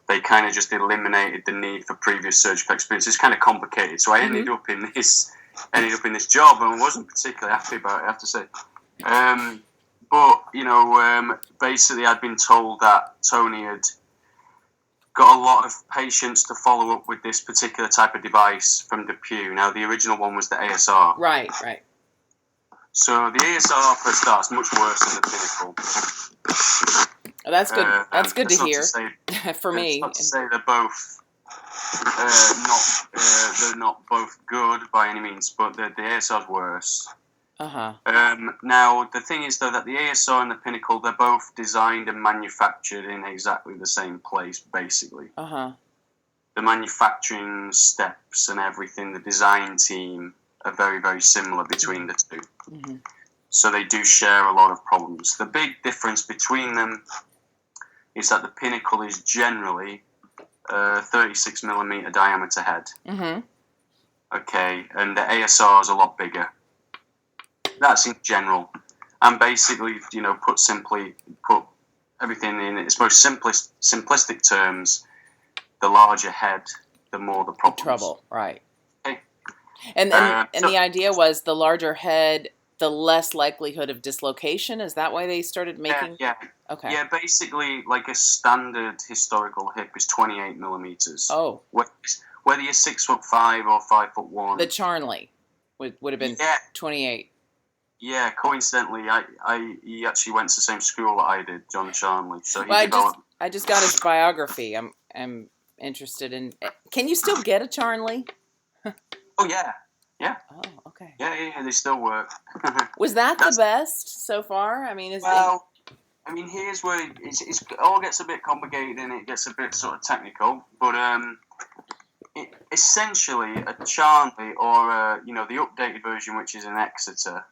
they kind of just eliminated the need for previous surgical experience. It's kind of complicated, so I ended up in this job and wasn't particularly happy about it, I have to say. But basically, I'd been told that Tony had got a lot of patients to follow up with this particular type of device from Depew. Now, the original one was the ASR. Right. So the ASR, for a start, is much worse than the Pinnacle. Oh, that's good. That's good to hear. For me, not to say they're both they're not both good by any means, but the ASR's worse. Now, the thing is, though, that the ASR and the Pinnacle, they're both designed and manufactured in exactly the same place, basically. The manufacturing steps and everything, the design team are very, very similar between the two. So they do share a lot of problems. The big difference between them is that the Pinnacle is generally a 36 millimeter diameter head. Okay, and the ASR is a lot bigger. That's in general. And basically, put everything in its most simplistic terms, the larger head, the more the problems. Trouble, right. Okay. And the idea was the larger head, the less likelihood of dislocation. Is that why they started making? Yeah. Okay. Yeah, basically, like a standard historical hip is 28 millimeters. Oh. Whether you're 6'5" or 5'1". The Charnley would have been 28. Yeah, coincidentally, he actually went to the same school that I did, John Charnley. So I just got his biography. I'm interested in. Can you still get a Charnley? Oh yeah. Oh, okay. Yeah, they still work. Was that the best so far? I mean, here's where it all gets a bit complicated and it gets a bit sort of technical. But essentially, a Charnley or the updated version, which is an Exeter.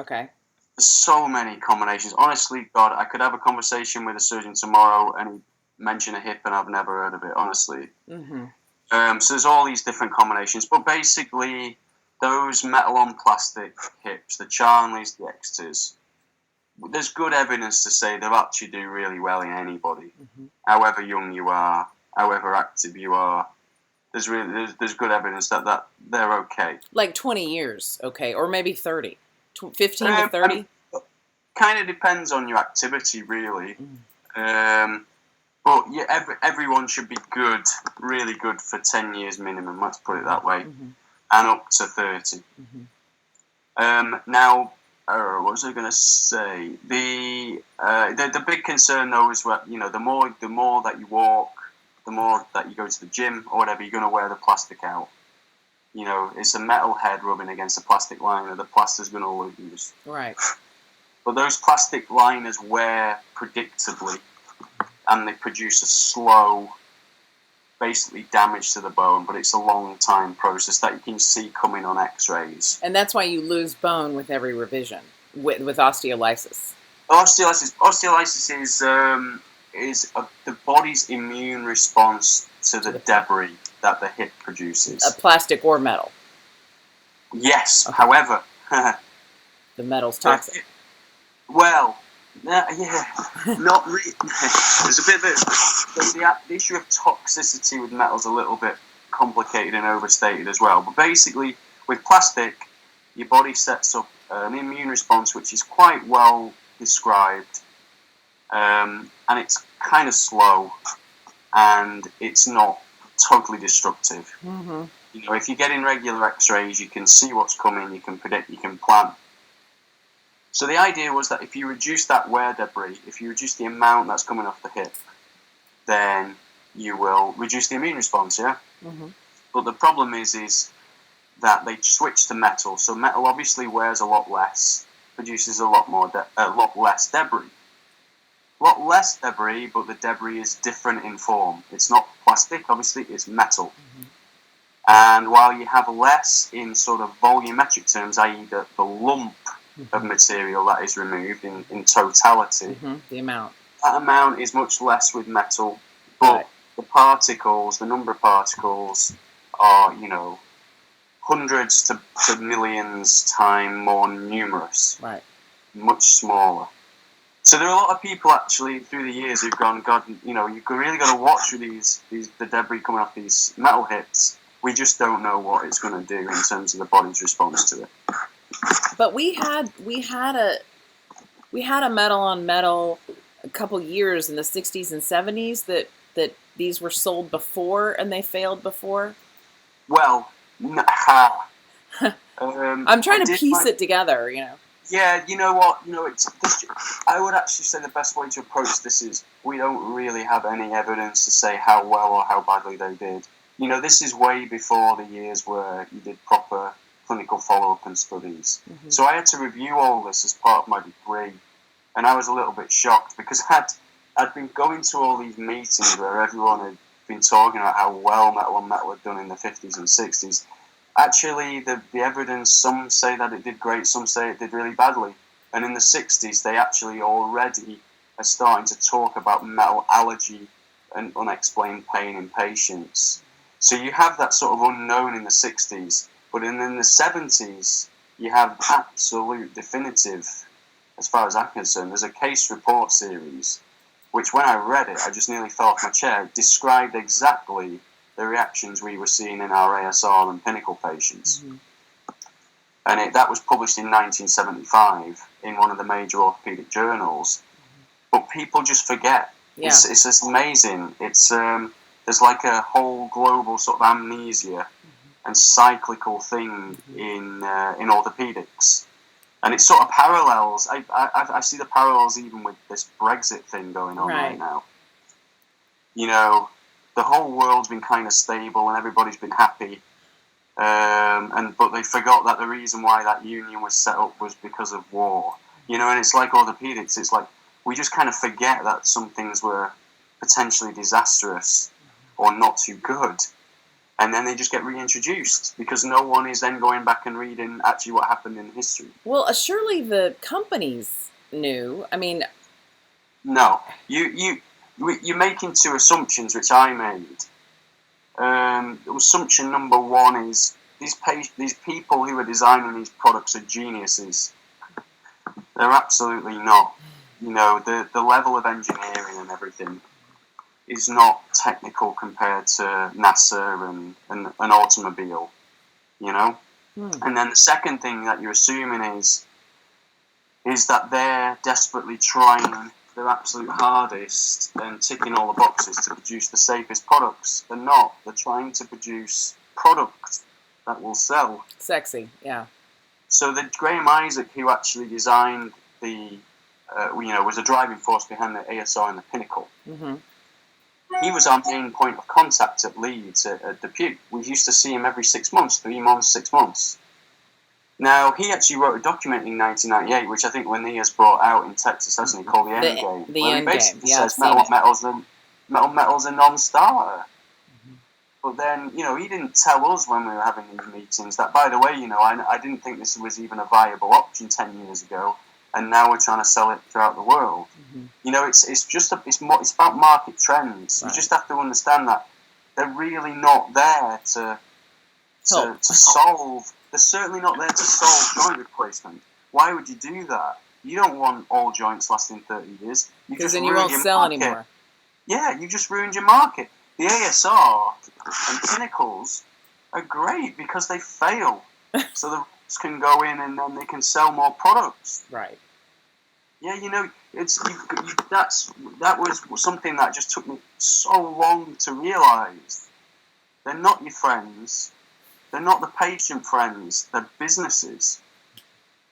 Okay. There's so many combinations. Honestly, God, I could have a conversation with a surgeon tomorrow and he'd mention a hip and I've never heard of it, honestly. So there's all these different combinations. But basically, those metal on plastic hips, the Charnleys, the Exeters, there's good evidence to say they actually do really well in anybody. However young you are, however active you are, there's good evidence that they're okay. Like 20 years, okay, or maybe 30. 15 to 30? Kind of depends on your activity, really. But yeah, everyone should be good, really good for 10 years minimum, let's put it that way, and up to 30. Now, what was I going to say? The big concern, though, is that, the more that you walk, the more that you go to the gym or whatever, you're going to wear the plastic out. It's a metal head rubbing against a plastic liner. The plaster's going to lose. Right. But those plastic liners wear predictably, and they produce a slow, basically damage to the bone, but it's a long time process that you can see coming on X-rays. And that's why you lose bone with every revision, with osteolysis. Osteolysis is the body's immune response to the debris that the hip produces. A plastic or metal? Yes, okay. However... the metal's toxic. Well, not really. There's a bit of the issue of toxicity with metal's a little bit complicated and overstated as well. But basically, with plastic, your body sets up an immune response which is quite well described, and it's kind of slow, and it's not totally destructive. If you get in regular X-rays, you can see what's coming, you can predict, you can plan. So the idea was that if you reduce that wear debris, if you reduce the amount that's coming off the hip, then you will reduce the immune response, yeah? But the problem is that they switch to metal. So metal obviously wears a lot less, produces a lot less debris. A lot less debris, but the debris is different in form. It's not plastic, obviously, it's metal. And while you have less in sort of volumetric terms, i.e. the lump of material that is removed in totality, the amount. That amount is much less with metal, but the particles, the number of particles are, hundreds to millions times more numerous. Right. Much smaller. So there are a lot of people actually through the years who've gone, God, you know, you've really got to watch with the debris coming off these metal hits. We just don't know what it's going to do in terms of the body's response to it. But we had a metal on metal a couple years in the 60s and 70s that these were sold before and they failed before. Well, I'm trying to piece it together, you know. Yeah, you know what? You know, I would actually say the best way to approach this is we don't really have any evidence to say how well or how badly they did. You know, this is way before the years where you did proper clinical follow-up and studies. Mm-hmm. So I had to review all this as part of my degree, and I was a little bit shocked because I'd been going to all these meetings where everyone had been talking about how well metal on metal had done in the 50s and 60s. Actually, the evidence, some say that it did great, some say it did really badly. And in the 60s, they actually already are starting to talk about metal allergy and unexplained pain in patients. So you have that sort of unknown in the 60s, but in the 70s, you have absolute definitive, as far as I'm concerned. There's a case report series, which when I read it, I just nearly fell off my chair. It described exactly the reactions we were seeing in our ASR and Phonecall patients. Mm-hmm. And that was published in 1975 in one of the major orthopedic journals. Mm-hmm. But people just forget. Yeah. It's just amazing. It's there's like a whole global sort of amnesia and cyclical thing in orthopedics. And it sort of parallels. I see the parallels even with this Brexit thing going on right now. You know, the whole world's been kind of stable and everybody's been happy, but they forgot that the reason why that union was set up was because of war. You know, and it's like orthopedics. It's like we just kind of forget that some things were potentially disastrous or not too good, and then they just get reintroduced because no one is then going back and reading actually what happened in history. Well, surely the companies knew. I mean, no, you're making two assumptions, which I made. Assumption number one is these people who are designing these products are geniuses. They're absolutely not. You know, the level of engineering and everything is not technical compared to NASA and an automobile, you know? And then the second thing that you're assuming is that they're desperately trying their absolute hardest and ticking all the boxes to produce the safest products. They're not. They're trying to produce products that will sell. Sexy, yeah. So the Graham Isaac, who actually designed was a driving force behind the ASR and the Phonecall. Mm-hmm. He was our main point of contact at Leeds, at Depute. We used to see him every 6 months, 3 months, 6 months. Now, he actually wrote a document in 1998, which I think when he has brought out in Texas, hasn't he, called The End Game. The End Game. He basically says metal's a non-starter. Mm-hmm. But then, you know, he didn't tell us when we were having these meetings that, by the way, you know, I didn't think this was even a viable option 10 years ago, and now we're trying to sell it throughout the world. Mm-hmm. You know, it's about market trends. Right. You just have to understand that they're really not there to solve. They're certainly not there to solve joint replacement. Why would you do that? You don't want all joints lasting 30 years. Because then you won't sell anymore. Yeah, you just ruined your market. The ASR and Phonecalls are great because they fail. So the reps can go in and then they can sell more products. Right. Yeah, you know, that was something that just took me so long to realise. They're not your friends. They're not the patient friends. They're businesses.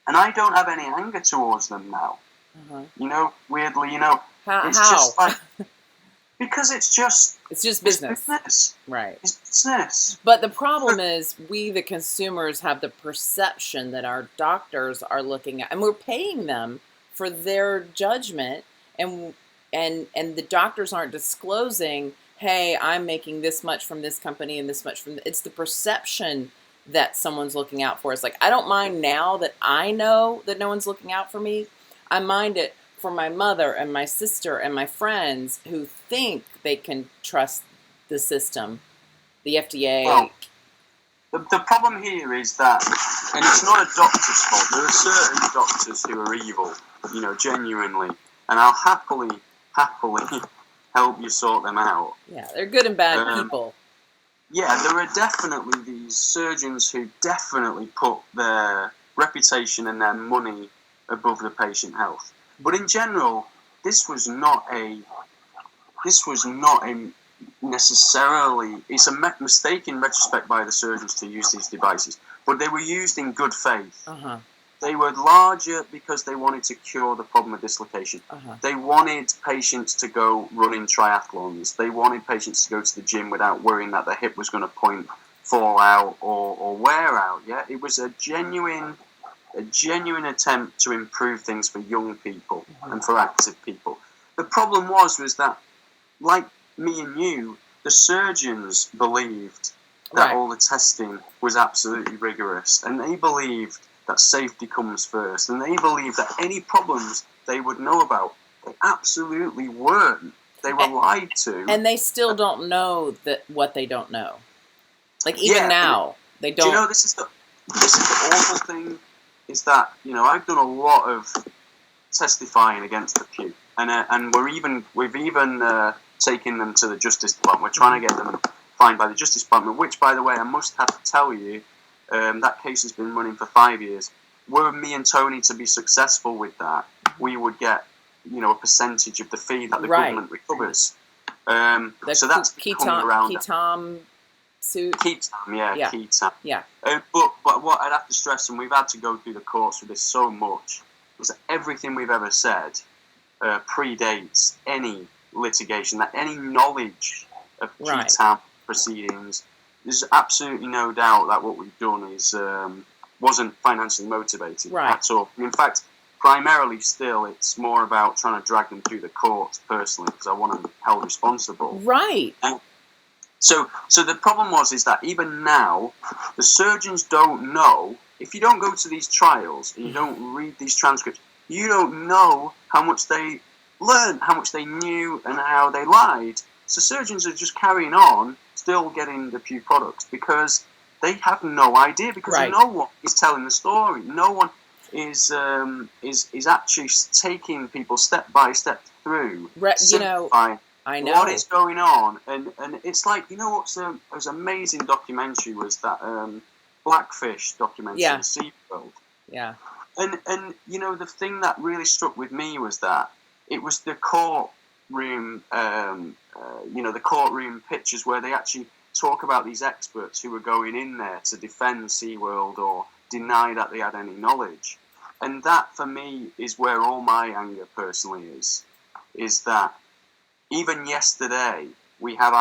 And I don't have any anger towards them now. Uh-huh. You know, weirdly, you know. How? Just like, because it's just business. It's business. Right. It's business. But the problem is we, the consumers, have the perception that our doctors are looking at, and we're paying them for their judgment, and the doctors aren't disclosing, hey, I'm making this much from this company and this much from... It's the perception that someone's looking out for. It's like, I don't mind now that I know that no one's looking out for me. I mind it for my mother and my sister and my friends who think they can trust the system, the FDA. Well, the problem here is that, and it's not a doctor's fault, there are certain doctors who are evil, you know, genuinely. and I'll happily help you sort them out. Yeah, they're good and bad people. Yeah, there are definitely these surgeons who definitely put their reputation and their money above the patient health. But in general, this was not a necessarily. It's a mistake in retrospect by the surgeons to use these devices, but they were used in good faith. Uh-huh. They were larger because they wanted to cure the problem of dislocation. Uh-huh. They wanted patients to go running triathlons. They wanted patients to go to the gym without worrying that their hip was going to fall out or wear out. Yeah, it was a genuine attempt to improve things for young people and for active people. The problem was that, like me and you, the surgeons believed that all the testing was absolutely rigorous, and they believed that safety comes first, and they believed that any problems they would know about, they absolutely weren't. They were lied to. And they still don't know what they don't know. Like, even now, they don't. Do you know, this is the awful thing, is that, I've done a lot of testifying against the Pew, and we've even taken them to the Justice Department. We're trying to get them fined by the Justice Department, which, by the way, I must have to tell you, that case has been running for 5 years. Were me and Tony to be successful with that, we would get, a percentage of the fee that the government recovers. So that's coming around. Ketam suit. Ketam. Yeah. But what I'd have to stress, and we've had to go through the courts with this so much, is that everything we've ever said predates any litigation, that any knowledge of Ketam proceedings. There's absolutely no doubt that what we've done is wasn't financially motivated at all. In fact, primarily still, it's more about trying to drag them through the courts personally, because I want them held responsible. Right. And so the problem is that even now, the surgeons don't know. If you don't go to these trials and you don't read these transcripts, you don't know how much they learned, how much they knew, and how they lied. So surgeons are just carrying on, still getting the Pew products, because they have no idea, because no one is telling the story. No one is actually taking people step by step through. I know what is going on, and it's like, what's was amazing documentary was that Blackfish documentary, SeaWorld. Yeah. And the thing that really struck with me was that it was the courtroom, the courtroom pictures where they actually talk about these experts who were going in there to defend SeaWorld or deny that they had any knowledge. And that, for me, is where all my anger personally is that even yesterday we have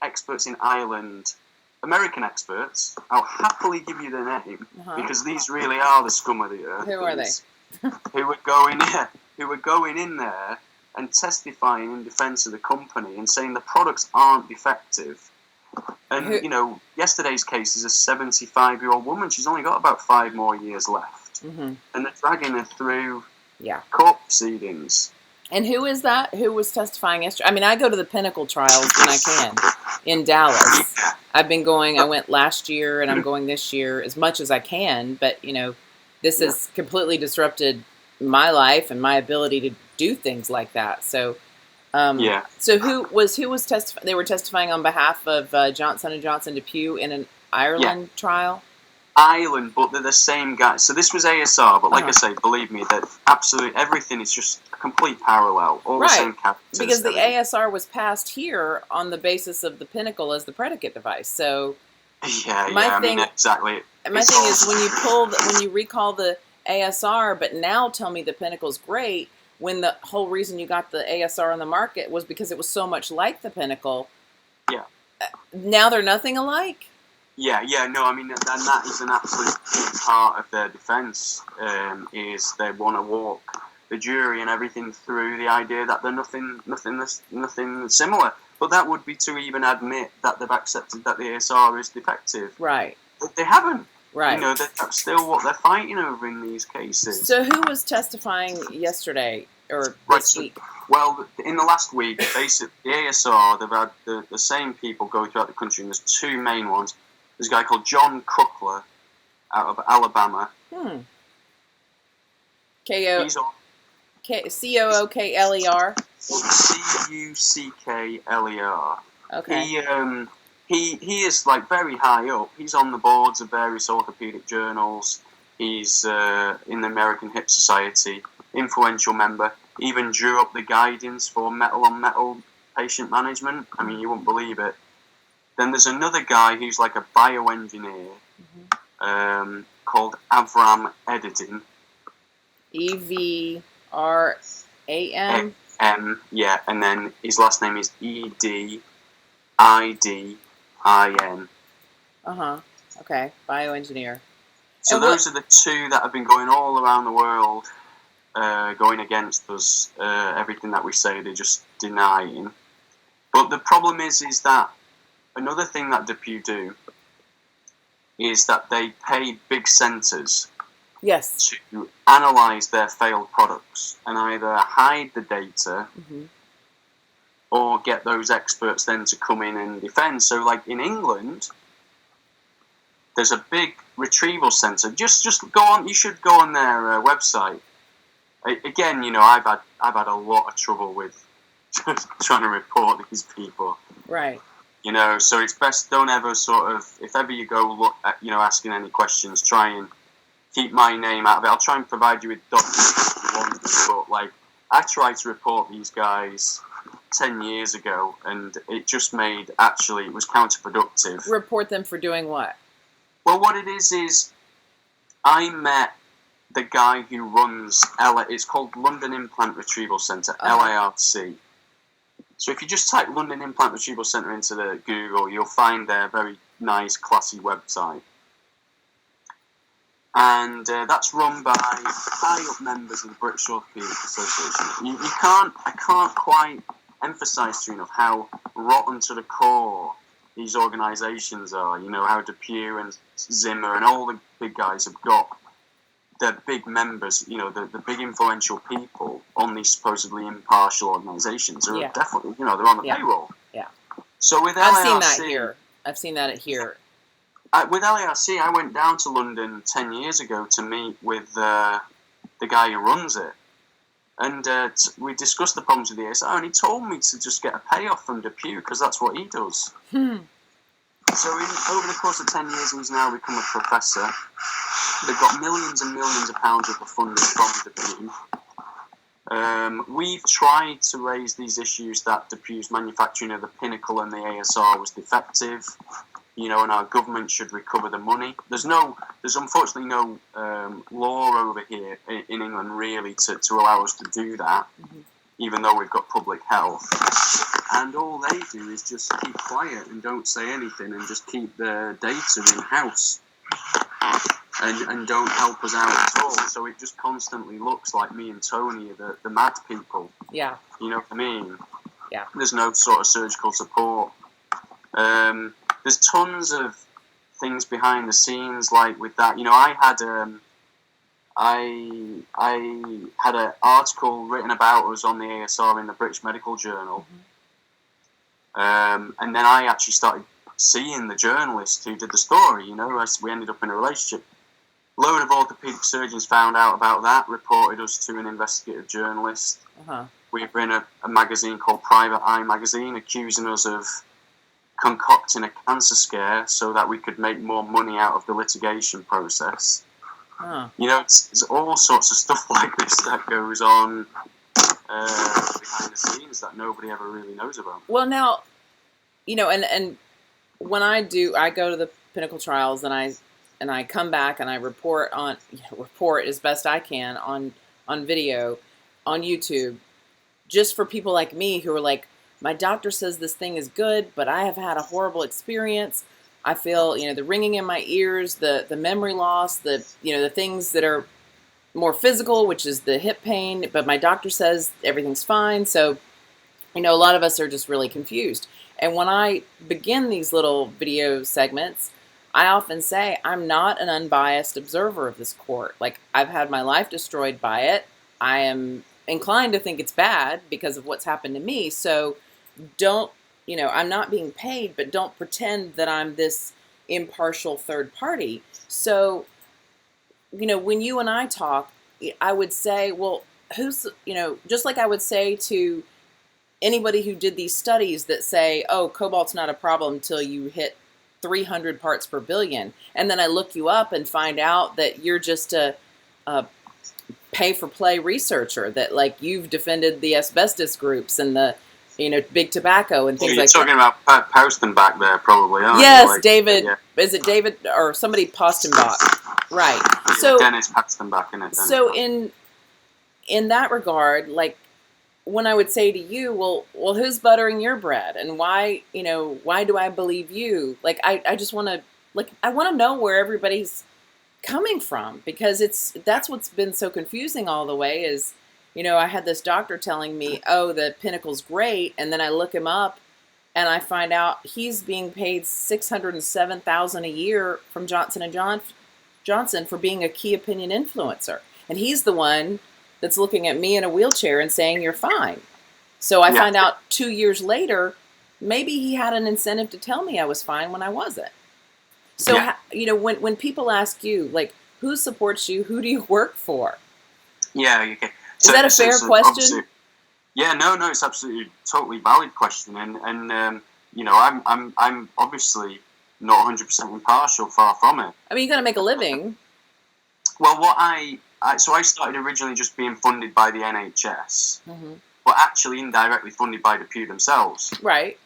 experts in Ireland, American experts. I'll happily give you their name, because these really are the scum of the earth. Who are they? who were going in there and testifying in defence of the company and saying the products aren't defective. And, yesterday's case is a 75-year-old woman. She's only got about 5 more years left. Mm-hmm. And they're dragging her through court proceedings. And who is that? Who was testifying yesterday? I mean, I go to the Pinnacle trials when I can in Dallas. Yeah. I've been going. I went last year, and I'm going this year as much as I can. But this has completely disrupted my life and my ability to do things like that. So, So who was testifying? They were testifying on behalf of Johnson & Johnson to Pew in an Ireland trial. Ireland, but they're the same guys. So this was ASR, but like I say, believe me, that absolutely everything is just a complete parallel. All the same characters. Because the ASR was passed here on the basis of the Pinnacle as the predicate device. So exactly. My thing is when you recall the ASR, but now tell me the Pinnacle's great, when the whole reason you got the ASR on the market was because it was so much like the Pinnacle. Yeah. Now they're nothing alike. Yeah, no, I mean, and that is an absolute key part of their defence, is they want to walk the jury and everything through the idea that they're nothing similar. But that would be to even admit that they've accepted that the ASR is defective. Right. But they haven't. Right. That's still what they're fighting over in these cases. So who was testifying yesterday or this week? Well, in the last week, basically, the ASR, they've had the same people go throughout the country, and there's 2 main ones. There's a guy called John Kuckler out of Alabama. K-O-K-L-E-R. Cookler. Cuckler. Okay. He is like very high up. He's on the boards of various orthopedic journals. He's in the American Hip Society, influential member. Even drew up the guidance for metal on metal patient management. I mean, you wouldn't believe it. Then there's another guy who's like a bioengineer called Avram Editing. EVRAM. Yeah, and then his last name is EDIDIN. Okay, bioengineer. So those are the two that have been going all around the world, going against us. Everything that we say, they're just denying. But the problem is that another thing that Depew do is that they pay big centres to analyse their failed products and either hide the data or get those experts then to come in and defend. So, like in England, there's a big retrieval centre. Just go on. You should go on their website. Again, you know, I've had a lot of trouble with trying to report these people. Right. You know, so it's best don't ever sort of, if ever you go look at, you know, asking any questions, try and keep my name out of it. I'll try and provide you with documents if you want them, but like I tried to report these guys 10 years ago, and it just made, actually, it was counterproductive. Report them for doing what? Well, what it is I met the guy who runs it's called London Implant Retrieval Centre, LARC. So if you just type London Implant Retrieval Centre into the Google, you'll find their very nice, classy website. And that's run by high-up members of the British Orthopaedic Association. I can't quite emphasise to you enough how rotten to the core these organisations are. You know, how Depew and Zimmer and all the big guys have got their big members, you know, the big influential people on these supposedly impartial organisations are definitely, you know, they're on the payroll. Yeah. So with I've LARC, seen that here. I've seen that here. With LARC, I went down to London 10 years ago to meet with the guy who runs it. And we discussed the problems with the ASO, and he told me to just get a payoff from Depew, because that's what he does. So over the course of 10 years, he's now become a professor. They've got millions and millions of pounds worth of funding from Depew. We've tried to raise these issues that Depew's manufacturing of the Pinnacle and the ASR was defective, you know, and our government should recover the money. There's unfortunately no law over here in England really to allow us to do that, even though we've got public health. And all they do is just keep quiet and don't say anything and just keep the data in-house and don't help us out at all. So it just constantly looks like me and Tony are the mad people. Yeah. You know what I mean? Yeah. There's no sort of surgical support. There's tons of things behind the scenes, like with that. You know, I had an article written about us on the ASR in the British Medical Journal, and then I actually started seeing the journalist who did the story. You know, we ended up in a relationship. A load of orthopaedic surgeons found out about that, reported us to an investigative journalist. We were in a magazine called Private Eye magazine, accusing us of concocting a cancer scare so that we could make more money out of the litigation process. You know, it's all sorts of stuff like this that goes on behind the scenes that nobody ever really knows about. Well, now, you know, and when I go to the Pinnacle trials and I come back and I report as best I can on video, on YouTube, just for people like me who are like, my doctor says this thing is good, but I have had a horrible experience. I feel, you know, the ringing in my ears, the memory loss, the things that are more physical, which is the hip pain, but my doctor says everything's fine. So, you know, a lot of us are just really confused. And when I begin these little video segments, I often say I'm not an unbiased observer of this court. Like, I've had my life destroyed by it. I am inclined to think it's bad because of what's happened to me. So don't, you know, I'm not being paid, but don't pretend that I'm this impartial third party. So, you know, when you and I talk, I would say, well, who's, just like I would say to anybody who did these studies that say, oh, cobalt's not a problem until you hit 300 parts per billion. And then I look you up and find out that you're just a pay for play researcher, that like you've defended the asbestos groups and the, big tobacco and things You're like talking that. about Poston back there, probably, aren't you? Yes, Like, David. yeah. Is it David or somebody Postenbach? Right. Yeah, So, Dennis Paxtonbach, in it. so in that regard, like when I would say to you, well, who's buttering your bread, and why do I believe you? Like I just want to I want to know where everybody's coming from, because that's what's been so confusing all the way is, I had this doctor telling me, oh, the Pinnacle's great, and then I look him up and I find out he's being paid $607,000 a year from Johnson for being a key opinion influencer, and he's the one that's looking at me in a wheelchair and saying you're fine. So I find out 2 years later, maybe he had an incentive to tell me I was fine when I wasn't. So, when people ask you, like, who supports you, who do you work for? Yeah, okay. Is that a fair question? Yeah, no, it's absolutely totally valid question, and I'm obviously not 100% impartial, far from it. I mean, you got to make a living. Well, so I started originally just being funded by the NHS, but actually indirectly funded by the Pew themselves. Right.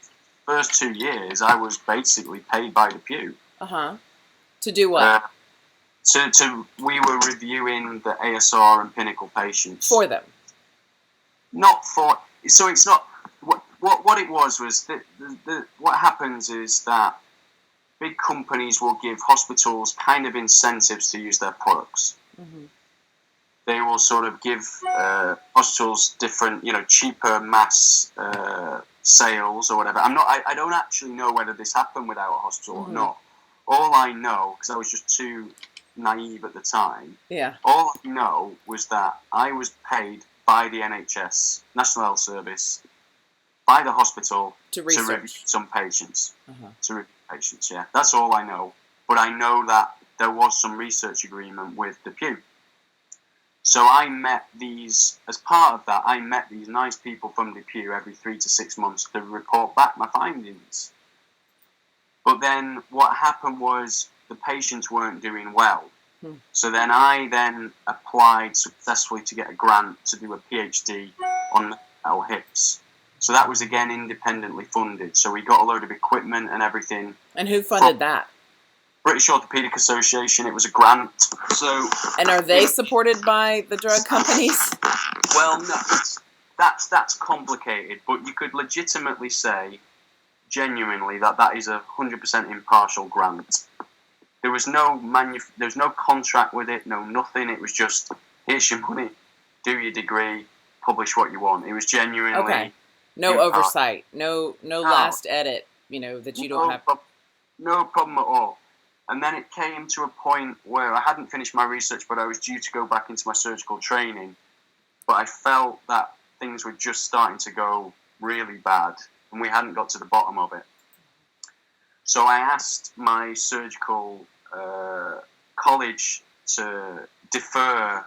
First 2 years, I was basically paid by the Pew. To do what? We were reviewing the ASR and Pinnacle patients for them. Not for. So it's not what it was that what happens is that big companies will give hospitals kind of incentives to use their products. They will sort of give hospitals different, cheaper mass sales or whatever. I don't actually know whether this happened without a hospital or not. All I know, because I was just too naive at the time. Yeah. All I know was that I was paid by the NHS, National Health Service, by the hospital to review some patients. To review patients, yeah. That's all I know. But I know that there was some research agreement with the Pew. So as part of that, I met these nice people from the Pew every 3 to 6 months to report back my findings. But then what happened was the patients weren't doing well. So then I applied successfully to get a grant to do a PhD on metal hips. So that was again independently funded. So we got a load of equipment and everything. And who funded that? British Orthopaedic Association. It was a grant. So. And are they supported by the drug companies? Well, no, that's complicated. But you could legitimately say, genuinely, that is 100% impartial grant. There was no there's no contract with it, no nothing. It was just, here's your money, do your degree, publish what you want. It was genuinely okay. No oversight, no last edit, that you don't have. No problem at all. And then it came to a point where I hadn't finished my research, but I was due to go back into my surgical training. But I felt that things were just starting to go really bad, and we hadn't got to the bottom of it. So I asked my surgical college to defer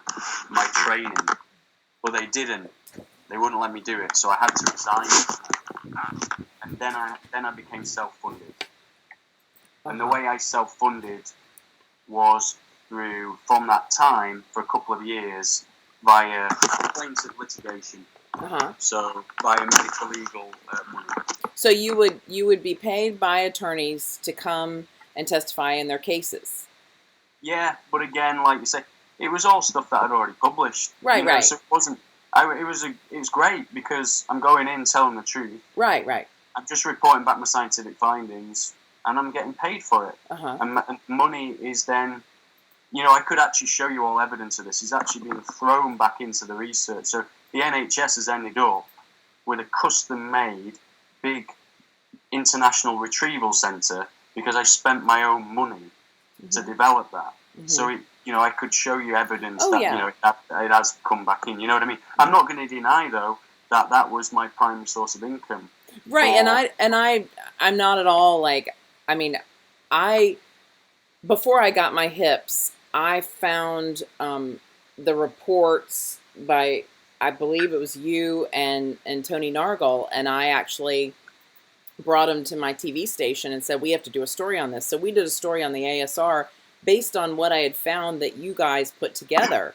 my training, but they didn't. They wouldn't let me do it, so I had to resign. And then I became self-funded. And the way I self-funded was from that time, for a couple of years, via plaintiff litigation. So via medical legal money. So you would be paid by attorneys to come and testify in their cases. Yeah, but again, like you say, it was all stuff that I'd already published. Right, right. So it wasn't. It was great because I'm going in telling the truth. Right, right. I'm just reporting back my scientific findings, and I'm getting paid for it. And money is then. I could actually show you all evidence of this. It's actually being thrown back into the research. So the NHS has ended up with a custom-made big international retrieval centre because I spent my own money to develop that. So I could show you evidence that it has come back in. You know what I mean? I'm not going to deny though that was my primary source of income. Right, I'm not at all like. I mean, before I got my hips, I found the reports by I believe it was you and Tony Nargle, and I actually brought him to my TV station and said, we have to do a story on this. So we did a story on the ASR based on what I had found that you guys put together.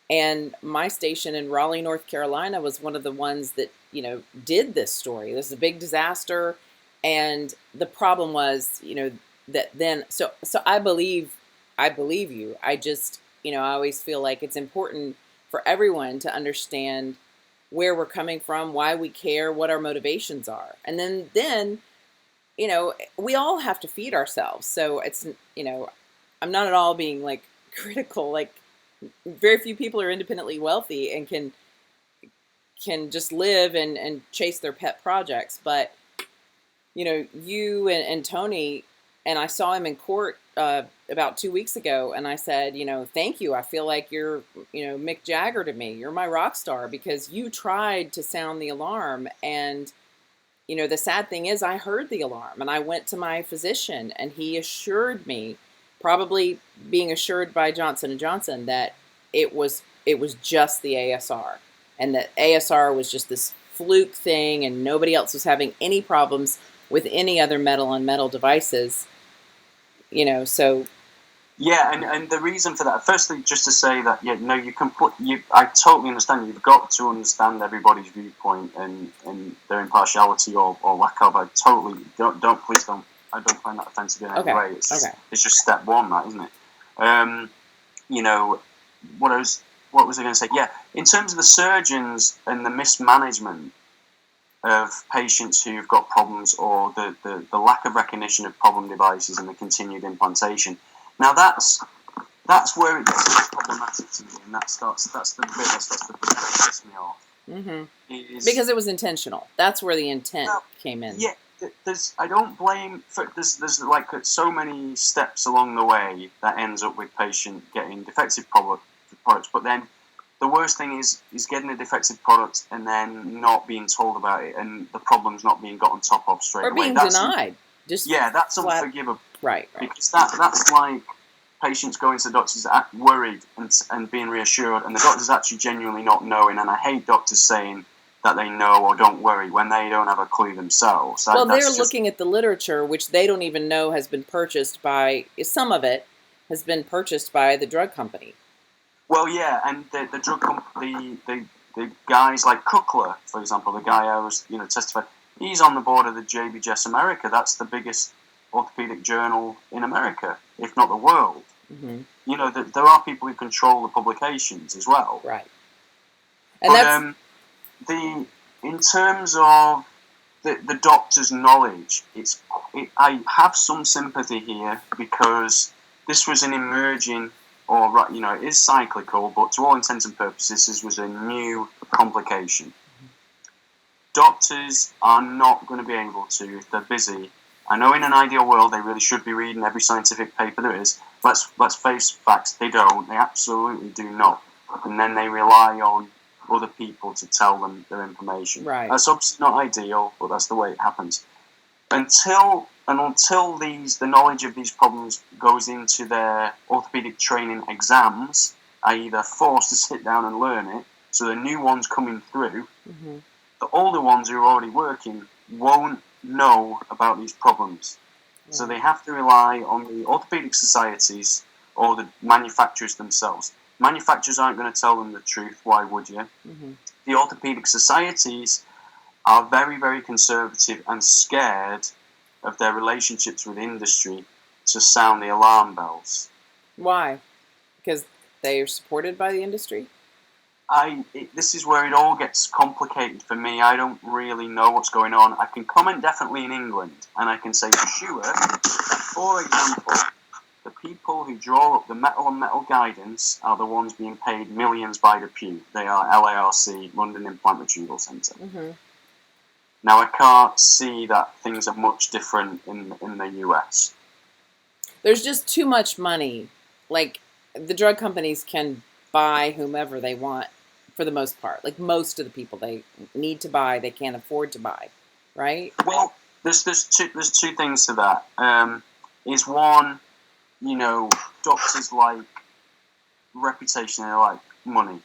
And my station in Raleigh, North Carolina was one of the ones that, did this story. This is a big disaster. And the problem was, that then, so I believe you. I just, I always feel like it's important for everyone to understand where we're coming from, why we care, what our motivations are. And then, we all have to feed ourselves. So it's, I'm not at all being like critical, like very few people are independently wealthy and can just live and chase their pet projects. But, you and Tony, and I saw him in court about 2 weeks ago, and I said, thank you. I feel like you're, Mick Jagger to me. You're my rock star because you tried to sound the alarm. And, the sad thing is I heard the alarm and I went to my physician and he assured me, probably being assured by Johnson & Johnson, that it was just the ASR and that ASR was just this fluke thing and nobody else was having any problems with any other metal on metal devices, so. Yeah, and the reason for that, firstly, just to say that, you can I totally understand. You've got to understand everybody's viewpoint and their impartiality or lack of. I totally please don't. I don't find that offensive in any way. It's just step one, that, isn't it? What was I going to say? Yeah, in terms of the surgeons and the mismanagement of patients who've got problems or the lack of recognition of problem devices and the continued implantation. Now that's where it gets problematic to me, and that's the bit that starts to piss me off. Mm-hmm. Because it was intentional. That's where the intent came in. Yeah, I don't blame. There's like so many steps along the way that ends up with patient getting defective products, but then the worst thing is getting a defective product and then not being told about it, and the problem's not being got on top of straight away. Or being denied. That's unforgivable. Right. Because that's like patients going to the doctors worried and being reassured, and the doctors actually genuinely not knowing. And I hate doctors saying that they know or don't worry when they don't have a clue themselves. They're looking at the literature, which they don't even know has been purchased by, some of it has been purchased by the drug company. Well, yeah, and the drug company, the guys like Kuckler, for example, the guy I was testified, he's on the board of the JBJS America. That's the biggest orthopedic journal in America, if not the world. Mm-hmm. There are people who control the publications as well. Right. And in terms of the doctor's knowledge, I have some sympathy here because this was an emerging, it is cyclical, but to all intents and purposes, this was a new complication. Doctors are not going to be able to, if they're busy. I know in an ideal world they really should be reading every scientific paper there is. Let's face facts. They don't. They absolutely do not. And then they rely on other people to tell them their information. Right. That's obviously not ideal, but that's the way it happens. Until the knowledge of these problems goes into their orthopedic training exams, i.e. they're forced to sit down and learn it, so the new ones coming through, mm-hmm. the older ones who are already working won't know about these problems. Mm-hmm. So they have to rely on the orthopedic societies or the manufacturers themselves. Manufacturers aren't going to tell them the truth, why would you? Mm-hmm. The orthopedic societies are very, very conservative and scared of their relationships with industry to sound the alarm bells. Why? Because they are supported by the industry? This is where it all gets complicated for me. I don't really know what's going on. I can comment definitely in England, and I can say for sure that, for example, the people who draw up the metal on metal guidance are the ones being paid millions by the pew. They are LARC, London Implant Retrieval Centre. Mm-hmm. Now, I can't see that things are much different in the US. There's just too much money. Like, the drug companies can buy whomever they want for the most part. Like, most of the people they need to buy, they can't afford to buy, right? Well, there's two things to that. Is one, doctors like reputation, they like money.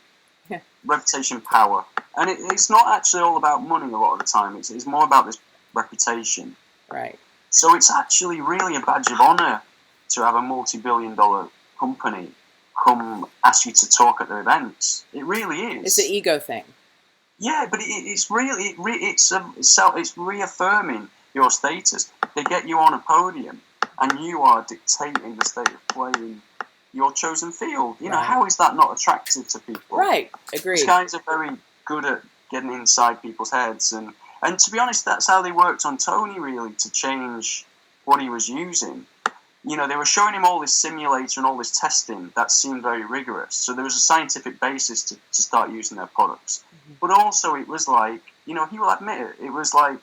reputation power. And it's not actually all about money a lot of the time. It's more about this reputation. Right. So it's actually really a badge of honour to have a multi-billion-dollar company come ask you to talk at their events. It really is. It's an ego thing. Yeah, but it's really it's reaffirming your status. They get you on a podium, and you are dictating the state of play in your chosen field. You know, how is that not attractive to people? Right, agreed. These guys are very good at getting inside people's heads, and to be honest, that's how they worked on Tony, really, to change what he was using. You know, they were showing him all this simulator and all this testing that seemed very rigorous. So there was a scientific basis to start using their products. Mm-hmm. But also it was like, you know, he will admit it. It was like,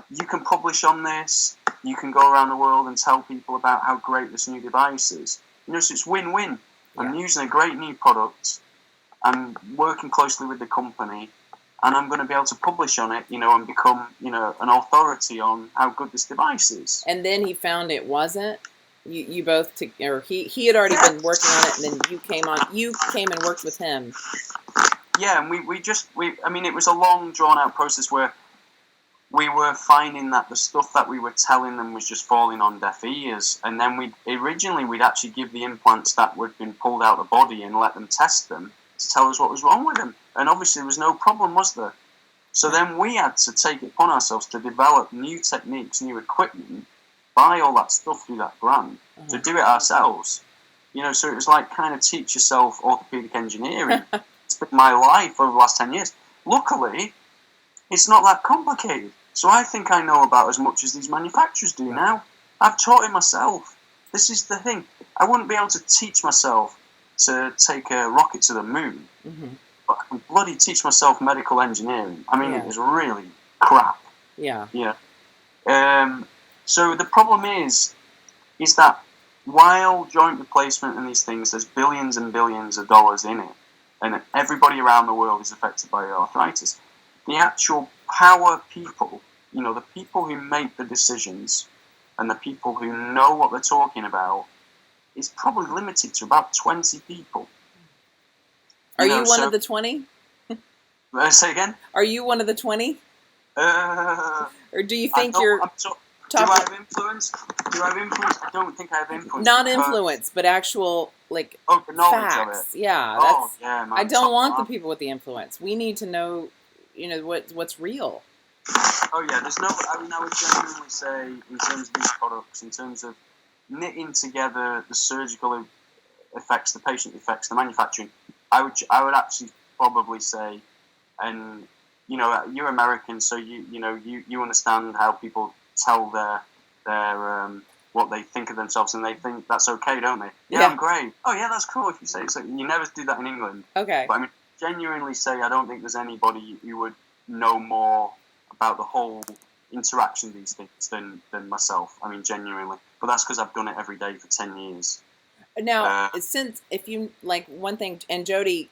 you can publish on this, you can go around the world and tell people about how great this new device is. You know, so it's win-win. Yeah. I'm using a great new product, I'm working closely with the company, and I'm going to be able to publish on it, you know, and become, you know, an authority on how good this device is. And then he found it wasn't? You both, or he had already been working on it, and then you came and worked with him. Yeah, and I mean, it was a long, drawn-out process where we were finding that the stuff that we were telling them was just falling on deaf ears, and then we'd actually give the implants that had been pulled out of the body and let them test them to tell us what was wrong with them, and obviously there was no problem, was there? So then we had to take it upon ourselves to develop new techniques, new equipment, buy all that stuff through that brand, to do it ourselves. You know, so it was like kind of teach yourself orthopedic engineering. It's been my life over the last 10 years. Luckily, it's not that complicated. So I think I know about as much as these manufacturers do now. I've taught it myself. This is the thing. I wouldn't be able to teach myself to take a rocket to the moon, but I can bloody teach myself medical engineering. I mean, it was really crap. Yeah. Yeah. So the problem is that while joint replacement and these things, there's billions and billions of dollars in it, and everybody around the world is affected by arthritis, the actual power people, you know, the people who make the decisions and the people who know what they're talking about, is probably limited to about 20 people. Are you one of the 20? Say again? Are you one of the 20? Or do you think you're... Do I have influence? I don't think I have influence. Not influence, but actual, like, the knowledge facts. of it. Yeah, man, I don't want the people with the influence. We need to know, you know, what's real. Oh yeah, there's no. I mean, I would genuinely say, in terms of these products, in terms of knitting together the surgical effects, the patient effects, the manufacturing, I would actually probably say, and you know, you're American, so you understand how people tell their what they think of themselves, and they think that's okay, don't they? Yeah, I'm great. Oh yeah, that's cool if you say it. So you never do that in England. Okay. But I mean, genuinely say, I don't think there's anybody who would know more about the whole interaction of these things than myself. I mean, genuinely. But that's because I've done it every day for 10 years. Now, since, if you, like, one thing, and Jody's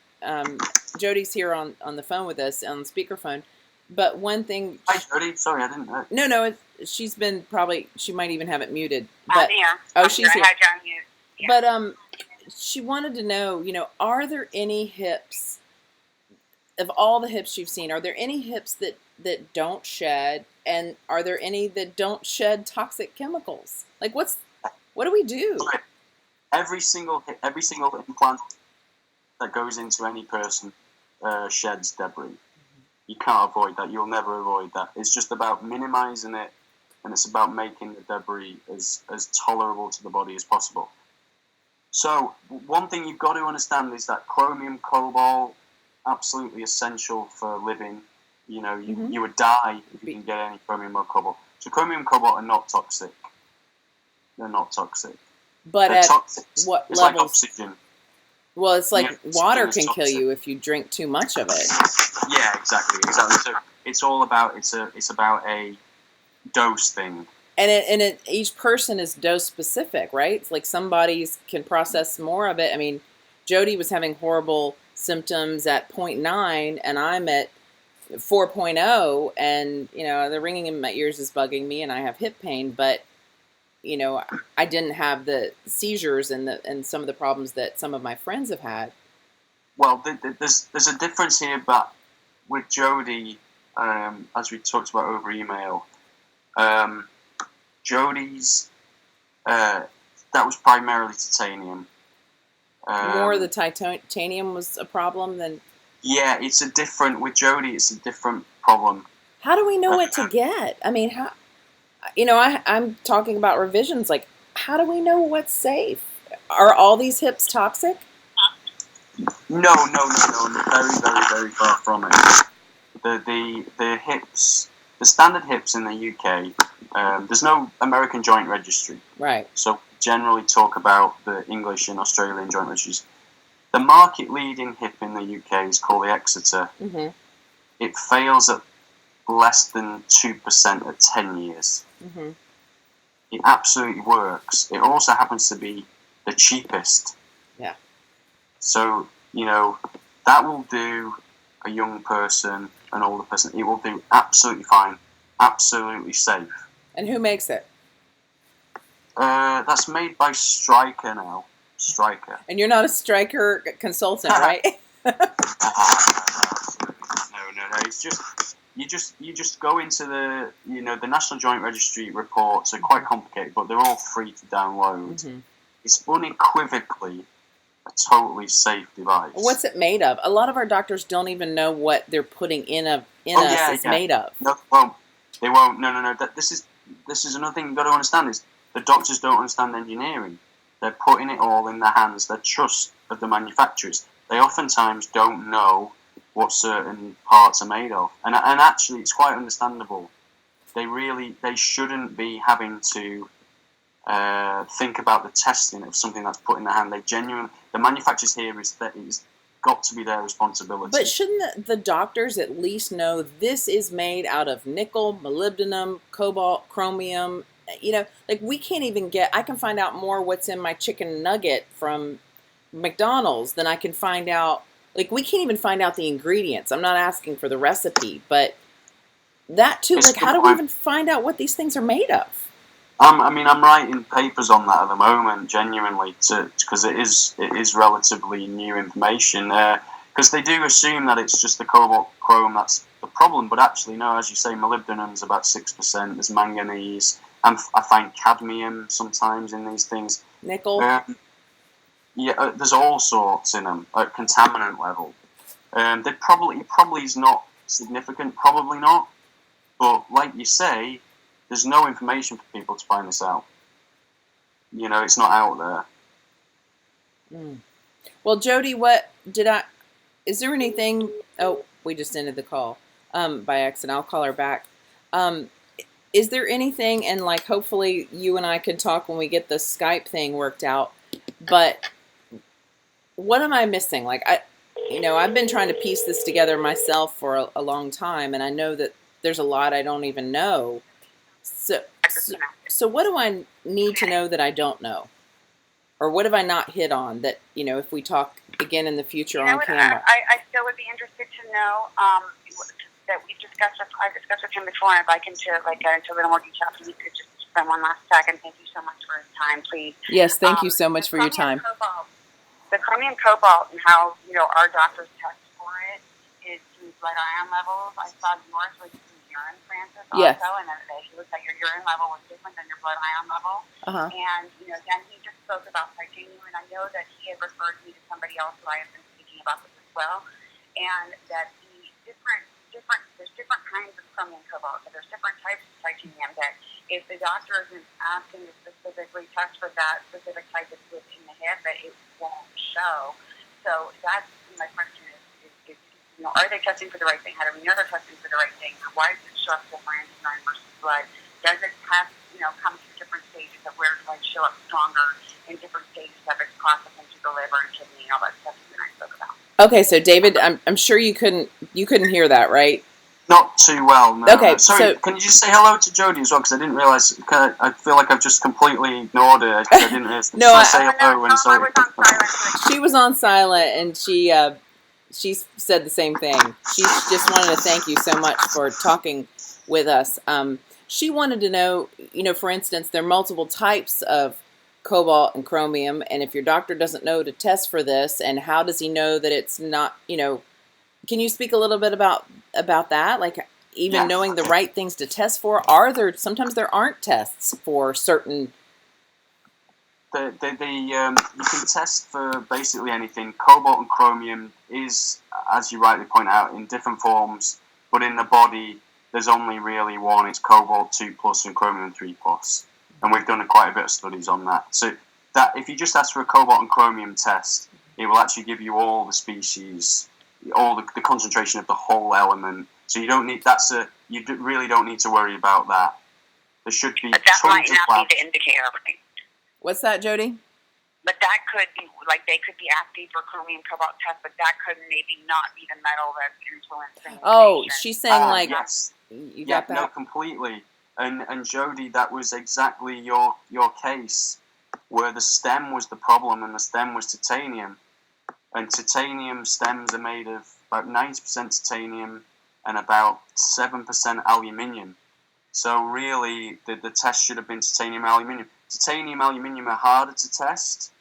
here on the phone with us, on the speakerphone, but one thing... Hi, Jody. Sorry, I didn't know. No, she's been probably, she might even have it muted. But, I'm here. Oh, she's here. I had you on mute. Yeah. But she wanted to know, you know, are there any hips, of all the hips you've seen, are there any hips that don't shed, and are there any that don't shed toxic chemicals? Like, what do we do? Every single implant that goes into any person sheds debris. You can't avoid that. You'll never avoid that. It's just about minimizing it, and it's about making the debris as tolerable to the body as possible. So one thing you've got to understand is that chromium, cobalt, absolutely essential for living. You know, you would die if you didn't get any chromium or cobalt. So chromium and cobalt are not toxic. They're not toxic. But they're at toxic. what it's levels? Like oxygen. Well, it's like water can toxic. kill you if you drink too much of it. Yeah, exactly. So it's all about it's about a dose thing. And each person is dose specific, right? It's like some bodies can process more of it. I mean, Jody was having horrible symptoms at 0.9, and I'm at 4.0, and you know the ringing in my ears is bugging me, and I have hip pain, but you know I didn't have the seizures and some of the problems that some of my friends have had. Well, there's a difference here, but with Jodie, as we talked about over email, Jodie's that was primarily titanium. More of the titanium was a problem than. Yeah, it's a different with Jodie. It's a different problem. How do we know what to get? I mean, how? I'm talking about revisions. Like, how do we know what's safe? Are all these hips toxic? No, very, very, very far from it. The hips, the standard hips in the UK. There's no American Joint Registry, Right. so generally talk about the English and Australian joint registries. The market-leading hip in the UK is called the Exeter. Mm-hmm. It fails at less than 2% at 10 years. Mm-hmm. It absolutely works. It also happens to be the cheapest. Yeah. So, that will do a young person, an older person. It will do absolutely fine, absolutely safe. And who makes it? That's made by Stryker now. Stryker. And you're not a Stryker consultant, right? No. It's just you just go into the the National Joint Registry reports are quite complicated, but they're all free to download. Mm-hmm. It's unequivocally a totally safe device. What's it made of? A lot of our doctors don't even know what they're putting in us is made of. No, they won't. No. This is another thing you've got to understand is the doctors don't understand engineering. They're putting it all in the hands, the trust of the manufacturers. They oftentimes don't know what certain parts are made of, and actually, it's quite understandable. They shouldn't be having to think about the testing of something that's put in the hand. The manufacturers here is that it's got to be their responsibility. But shouldn't the doctors at least know this is made out of nickel, molybdenum, cobalt, chromium? We can't even I can find out more what's in my chicken nugget from McDonald's than I can find out. We can't even find out the ingredients. I'm not asking for the recipe, but that too, how do we even find out what these things are made of? I'm writing papers on that at the moment, genuinely, because it is relatively new information. Because they do assume that it's just the cobalt chrome that's the problem, but actually, no. As you say, molybdenum's about 6%. There's manganese, and I find cadmium sometimes in these things. Nickel. There's all sorts in them at contaminant level. They probably is not significant, probably not. But like you say, there's no information for people to find this out. It's not out there. Mm. Well, Jodie, is there anything? Oh, we just ended the call by accident. I'll call her back. Is there anything? And hopefully you and I can talk when we get the Skype thing worked out. But what am I missing? I've been trying to piece this together myself for a long time, and I know that there's a lot I don't even know. So what do I need to know that I don't know? Or what have I not hit on that, if we talk again in the future on camera? I still would be interested to know that I've discussed with him before, and I'd like him to get into a little more detail. If you could just spend one last second. Thank you so much for his time, please. Yes, thank you so much for your time. The chromium cobalt and how, our doctors test for it is through blood ion levels. I saw yours was urine, Francis, also, yes. And then he looked at your urine level was different than your blood ion level. Uh-huh. And, again, he just spoke about titanium, and I know that he had referred me to somebody else who I have been speaking about this as well, and that there's different kinds of chromium cobalt, so there's different types of titanium that if the doctor isn't asking to specifically test for that specific type that's within the hip, that it won't show. So that's my question is are they testing for the right thing? How do we know they're testing for the right thing? Why does it show up different in urine versus blood? Does it have, come through different stages of where it might show up stronger in different stages of its processing to the liver and kidney and all that stuff that I spoke about? Okay, so David, I'm sure you couldn't hear that, right? Not too well, no. Okay, sorry, can you just say hello to Jodie as well? Because I didn't realise. I feel like I've just completely ignored her. I didn't hear. No, I say hello and sorry. I was on silent. She was on silent, and she said the same thing. She just wanted to thank you so much for talking with us. She wanted to know, for instance, there are multiple types of cobalt and chromium, and if your doctor doesn't know to test for this, and how does he know that it's not, can you speak a little bit about that? Like, even Yeah. knowing the right things to test for, sometimes there aren't tests for certain. You can test for basically anything. Cobalt and chromium is, as you rightly point out, in different forms, but in the body there's only really one. It's cobalt 2+ and chromium 3+, and we've done quite a bit of studies on that. So that if you just ask for a cobalt and chromium test, it will actually give you all the species, all the concentration of the whole element. So you don't need you really don't need to worry about that. There should be but that might tons of not labs. be the indicator, right? What's that, Jody? But that could be, like, they could be asking for chromium cobalt test, but that could maybe not be the metal that's influencing the Oh, patient. she's saying like Yes. you got that. No, completely. And Jody, that was exactly your case, where the stem was the problem, and the stem was titanium. And titanium stems are made of about 90% titanium and about 7% aluminium. So really, the test should have been titanium aluminium. Titanium aluminium are harder to test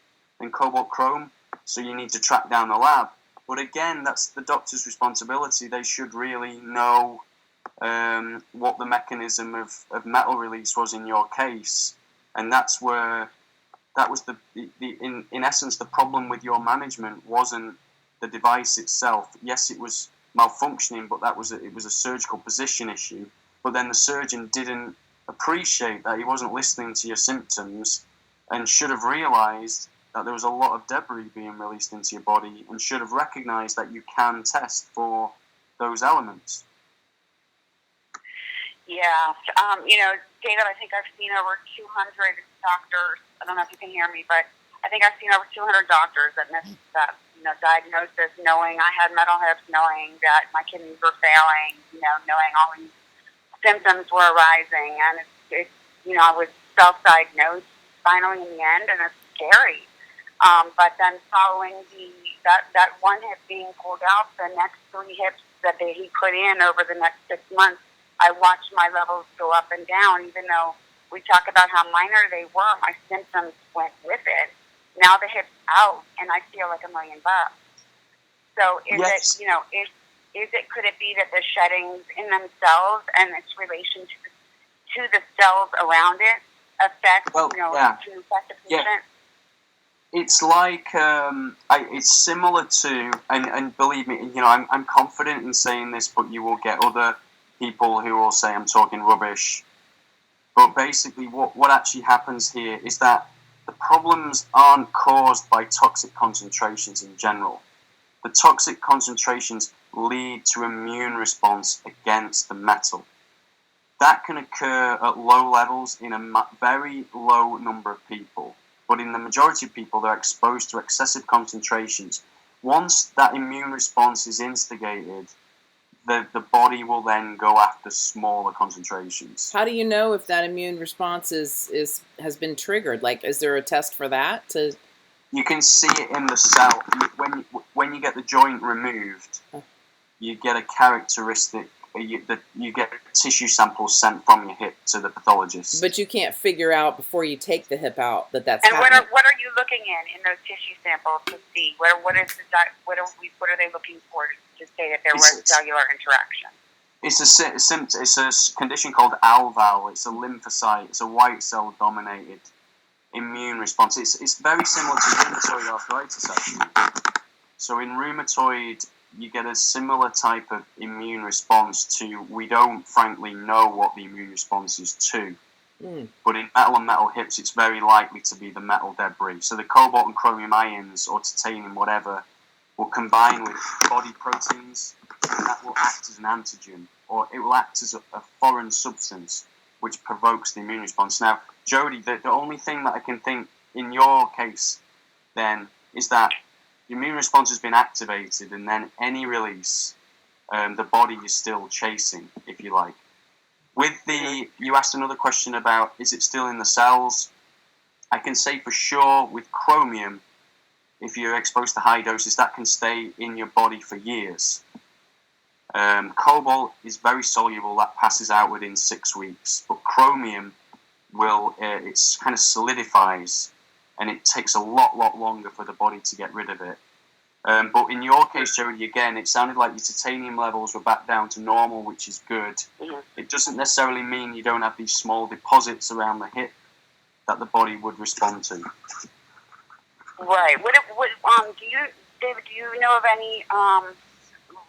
than cobalt chrome, so you need to track down the lab. But again, that's the doctor's responsibility. They should really know what the mechanism of metal release was in your case, and that was in essence the problem with your management wasn't the device itself. Yes, it was malfunctioning, but it was a surgical position issue. But then the surgeon didn't appreciate that he wasn't listening to your symptoms, and should have realized that there was a lot of debris being released into your body, and should have recognized that you can test for those elements. Yeah. David, I think I've seen over 200 doctors. I don't know if you can hear me, but I think I've seen over 200 doctors that missed that, diagnosis, knowing I had metal hips, knowing that my kidneys were failing, knowing all these symptoms were arising, and it's I was self-diagnosed finally in the end, and it's scary. But then following that one hip being pulled out, the next 3 hips that he put in over the next 6 months, I watched my levels go up and down. Even though we talk about how minor they were, my symptoms went with it. Now the hip's out, and I feel like $1 million. So Yes. could it be that the sheddings in themselves and its relation to the cells around it affect, Well, yeah. to affect the patient? Yeah. It's like it's similar to, and believe me, I'm confident in saying this, but you will get other people who will say I'm talking rubbish. But basically, what actually happens here is that the problems aren't caused by toxic concentrations in general. The toxic concentrations lead to immune response against the metal. That can occur at low levels in a very low number of people, but in the majority of people, they're exposed to excessive concentrations. Once that immune response is instigated, the body will then go after smaller concentrations. How do you know if that immune response has been triggered? Like, is there a test for that? You can see it in the cell. When you get the joint removed, you get a characteristic. You get tissue samples sent from your hip to the pathologist. But you can't figure out before you take the hip out that's and happening. what are you looking in those tissue samples to see? What are they looking for to say that there was cellular interaction? It's a condition called alval. It's a lymphocyte. It's a white cell dominated immune response. It's very similar to rheumatoid arthritis, actually. So in rheumatoid, you get a similar type of immune response to, we don't frankly know what the immune response is to. But in metal and metal hips, it's very likely to be the metal debris. So the cobalt and chromium ions, or titanium, whatever, will combine with body proteins, and that will act as an antigen, or it will act as a foreign substance, which provokes the immune response. Now, Jody, the only thing that I can think in your case, then, is that the immune response has been activated, and then any release, the body is still chasing, if you like. You asked another question about, is it still in the cells? I can say for sure with chromium, if you're exposed to high doses, that can stay in your body for years. Cobalt is very soluble, that passes out within 6 weeks, but chromium it kind of solidifies and it takes a lot longer for the body to get rid of it. But in your case, Jody, again, it sounded like your titanium levels were back down to normal, which is good. Mm-hmm. It doesn't necessarily mean you don't have these small deposits around the hip that the body would respond to. Right. David, do you know of any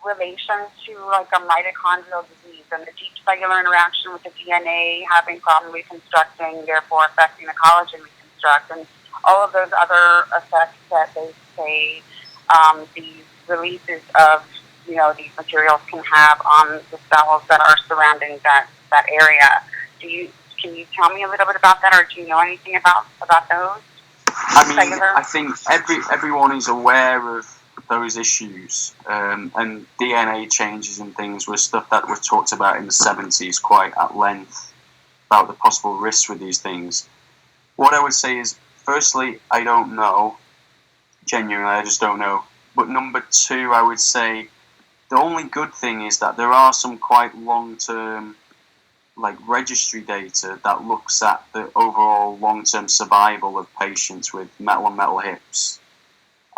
relations to like a mitochondrial disease and the deep cellular interaction with the DNA having problem reconstructing, therefore affecting the collagen reconstruct, and all of those other effects that they say these releases of these materials can have on the cells that are surrounding that area? Can you tell me a little bit about that, or do you know anything about those? I mean, I think everyone is aware of those issues, and DNA changes and things were stuff that was talked about in the 70s quite at length about the possible risks with these things. What I would say is, firstly, I don't know. Genuinely, I just don't know. But number two, I would say the only good thing is that there are some quite long-term registry data that looks at the overall long-term survival of patients with metal on metal hips,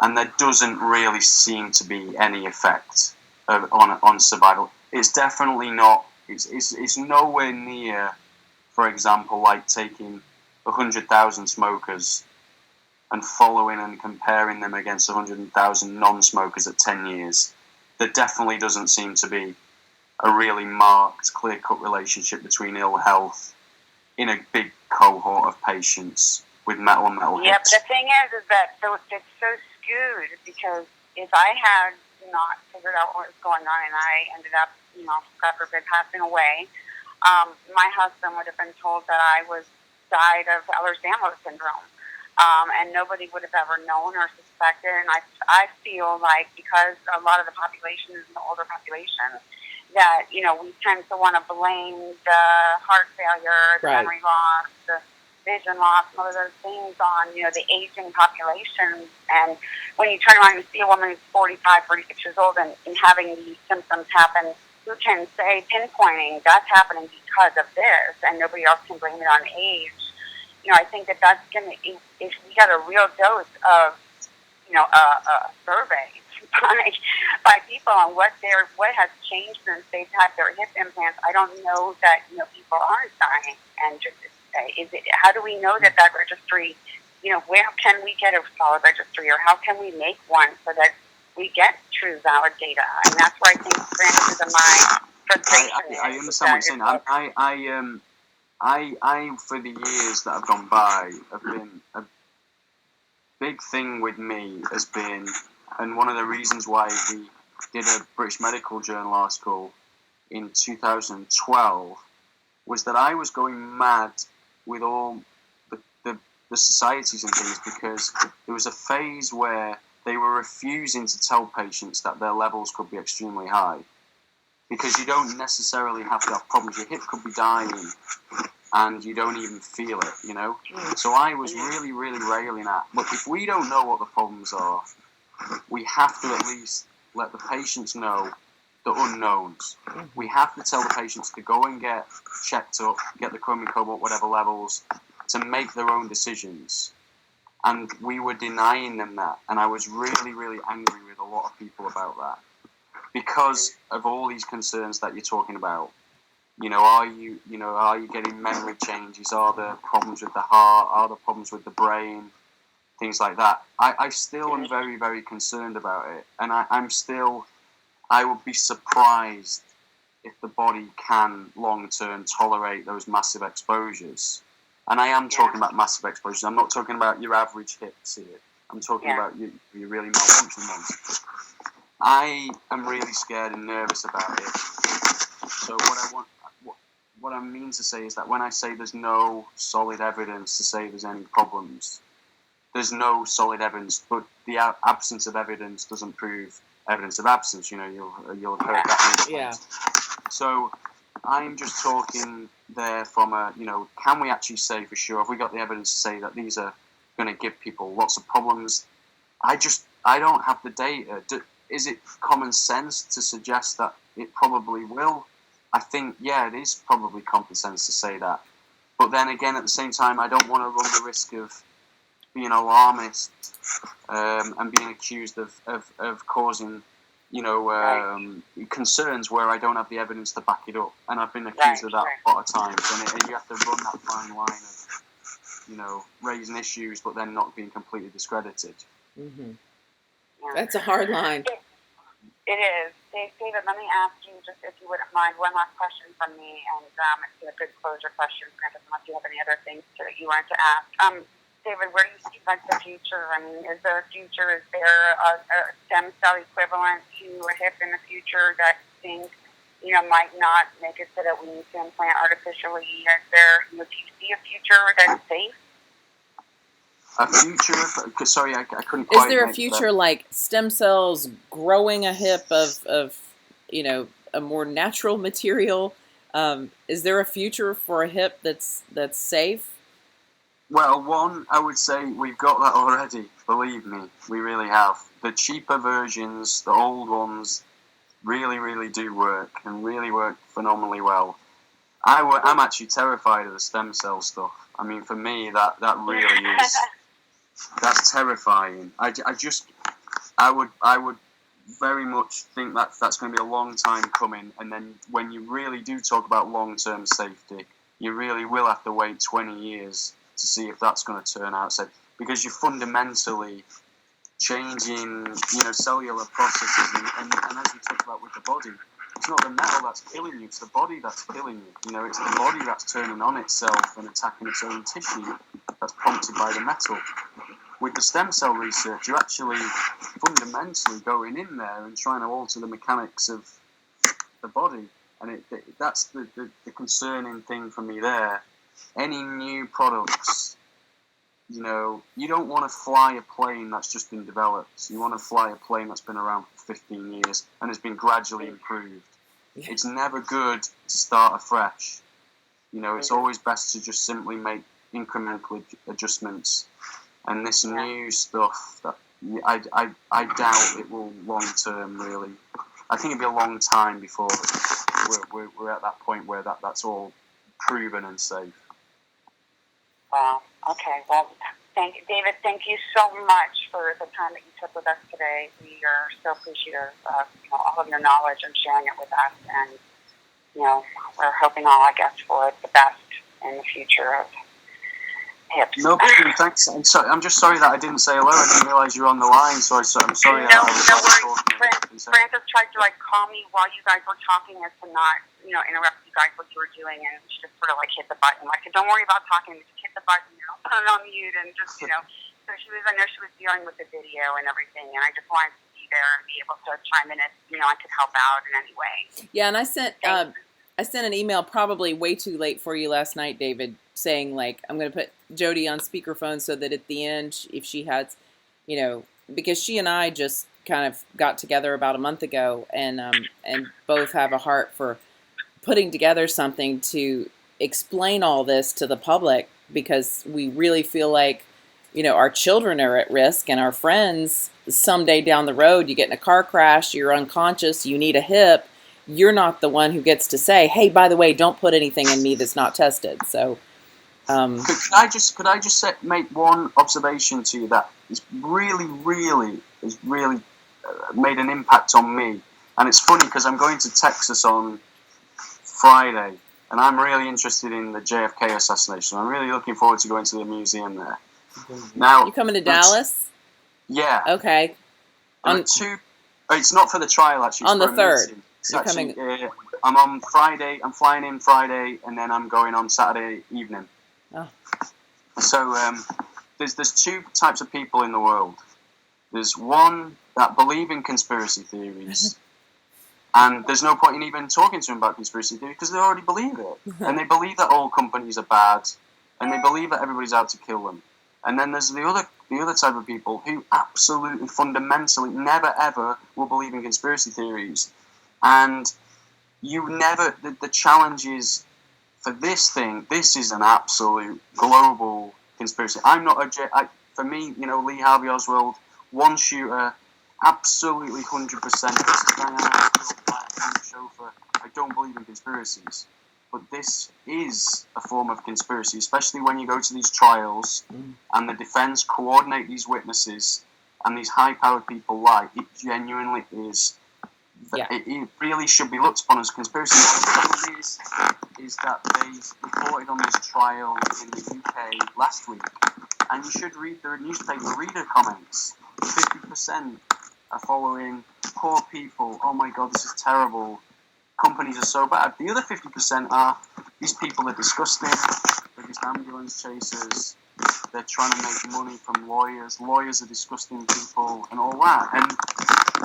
and there doesn't really seem to be any effect on survival. It's definitely not. It's nowhere near, for example, like taking 100,000 smokers and following and comparing them against 100,000 non-smokers at 10 years. There definitely doesn't seem to be a really marked, clear-cut relationship between ill health in a big cohort of patients with metal on metal hips. Yep, the thing is that it's so skewed, because if I had not figured out what was going on and I ended up, God forbid, passing away, my husband would have been told that I died of Ehlers-Danlos syndrome. And nobody would have ever known or suspected. And I feel like, because a lot of the population is an older population, that, we tend to want to blame the heart failure, the memory loss, the vision loss, some of those things on, the aging population. And when you turn around and see a woman who's 45, 46 years old and having these symptoms happen, who can say, pinpointing, that's happening because of this, and nobody else can blame it on age. I think that's going to, if we got a real dose of, a survey by people on what has changed since they've had their hip implants, I don't know that, people aren't dying. And just how do we know that registry, where can we get a solid registry, or how can we make one so that we get true, valid data? And that's where I think branches of my frustration I understand what you're saying. I, for the years that have gone by, have been a big thing with me has been, and one of the reasons why we did a British Medical Journal article in 2012 was that I was going mad with all the societies and things, because there was a phase where they were refusing to tell patients that their levels could be extremely high, because you don't necessarily have to have problems. Your hip could be dying and you don't even feel it, So I was really, really railing at, look, if we don't know what the problems are, we have to at least let the patients know the unknowns. We have to tell the patients to go and get checked up, get the chromium, cobalt, whatever levels, to make their own decisions. And we were denying them that. And I was really, really angry with a lot of people about that, because of all these concerns that you're talking about. Are you getting memory changes? Are there problems with the heart? Are there problems with the brain? Things like that. I still am very, very concerned about it. And I would be surprised if the body can long-term tolerate those massive exposures. And I am talking about massive exposures. I'm not talking about your average hips here. I'm talking about your really malfunctioning ones. I am really scared and nervous about it. So what I mean to say is that when I say there's no solid evidence to say there's any problems, there's no solid evidence, but the absence of evidence doesn't prove evidence of absence. You'll have heard that. Yeah. So I'm just talking there from can we actually say for sure, have we got the evidence to say that these are going to give people lots of problems? I don't have the data. Is it common sense to suggest that it probably will? I think, it is probably common sense to say that. But then again, at the same time, I don't want to run the risk of being alarmist and being accused of causing, concerns where I don't have the evidence to back it up. And I've been accused of that a lot of times. And you have to run that fine line of, raising issues but then not being completely discredited. Mm-hmm. Yeah. That's a hard line. It is. David, let me ask you, just if you wouldn't mind, one last question from me, and it's a good closure question, unless you have any other things that you wanted to ask. David, where do you see like the future? I mean, is there a future? Is there a stem cell equivalent to a hip in the future that you think, might not make it so that we need to implant artificially? Is there, do you see a future that's safe? A future of, sorry, I couldn't quite. Is there a future like stem cells growing a hip of a more natural material? Is there a future for a hip that's safe? Well, one, I would say we've got that already. Believe me, we really have. The cheaper versions, the old ones, really, really do work and really work phenomenally well. I'm actually terrified of the stem cell stuff. I mean, for me, that really is. That's terrifying. I would very much think that's going to be a long time coming. And then when you really do talk about long-term safety, you really will have to wait 20 years to see if that's going to turn out safe, because you're fundamentally changing, cellular processes. And as we talked about with the body, it's not the metal that's killing you; it's the body that's killing you. It's the body that's turning on itself and attacking its own tissue that's prompted by the metal. With the stem cell research, you're actually fundamentally going in there and trying to alter the mechanics of the body. And that's the concerning thing for me there. Any new products, you don't want to fly a plane that's just been developed. You want to fly a plane that's been around for 15 years and has been gradually improved. Yeah. It's never good to start afresh. It's always best to just simply make incremental adjustments. And this new stuff, that I doubt it will long term, really. I think it'll be a long time before we're at that point where that's all proven and safe. Wow. Okay. Well, David, thank you so much for the time that you took with us today. We are so appreciative of all of your knowledge and sharing it with us. And, we're hoping all, I guess, for the best in the future of hips. No problem, thanks. I'm just sorry that I didn't say hello. I didn't realise you were on the line, so I'm sorry. No worries. Francis tried to call me while you guys were talking as to not, interrupt you guys what you were doing, and she just sort of hit the button. Don't worry about talking. Just hit the button. Put it on mute, and just So I know she was dealing with the video and everything, and I just wanted to be there and be able to chime in if I could help out in any way. Yeah, and I sent an email probably way too late for you last night, David, saying I'm going to put Jody on speakerphone so that at the end, if she has, because she and I just kind of got together about a month ago and both have a heart for putting together something to explain all this to the public, because we really feel like, our children are at risk and our friends someday down the road, you get in a car crash, you're unconscious, you need a hip. You're not the one who gets to say, hey, by the way, don't put anything in me that's not tested. So, could I just make one observation to you that is really made an impact on me? And it's funny because I'm going to Texas on Friday, and I'm really interested in the JFK assassination. I'm really looking forward to going to the museum there. Now, you coming to Dallas? Yeah. Okay. It's not for the trial, actually. On the 3rd. I'm on Friday. I'm flying in Friday, and then I'm going on Saturday evening. Oh. So there's two types of people in the world. There's one that believe in conspiracy theories, and there's no point in even talking to them about conspiracy theory because they already believe it, and they believe that all companies are bad, and they believe that everybody's out to kill them. And then there's the other type of people who absolutely fundamentally never ever will believe in conspiracy theories. And the challenge is, for this is an absolute global conspiracy. I'm not for me, Lee Harvey Oswald, one shooter, absolutely 100%. This is my chauffeur. I don't believe in conspiracies. but this is a form of conspiracy, especially when you go to these trials and the defense coordinate these witnesses and these high-powered people lie. It genuinely is. Yeah. It really should be looked upon as conspiracy. The problem is that they reported on this trial in the UK last week, and you should read the newspaper reader comments. 50% are following poor people. Oh my God, this is terrible. Companies are so bad. The other 50% are these people are disgusting. They're just ambulance chasers. They're trying to make money from lawyers. Lawyers are disgusting people and all that. And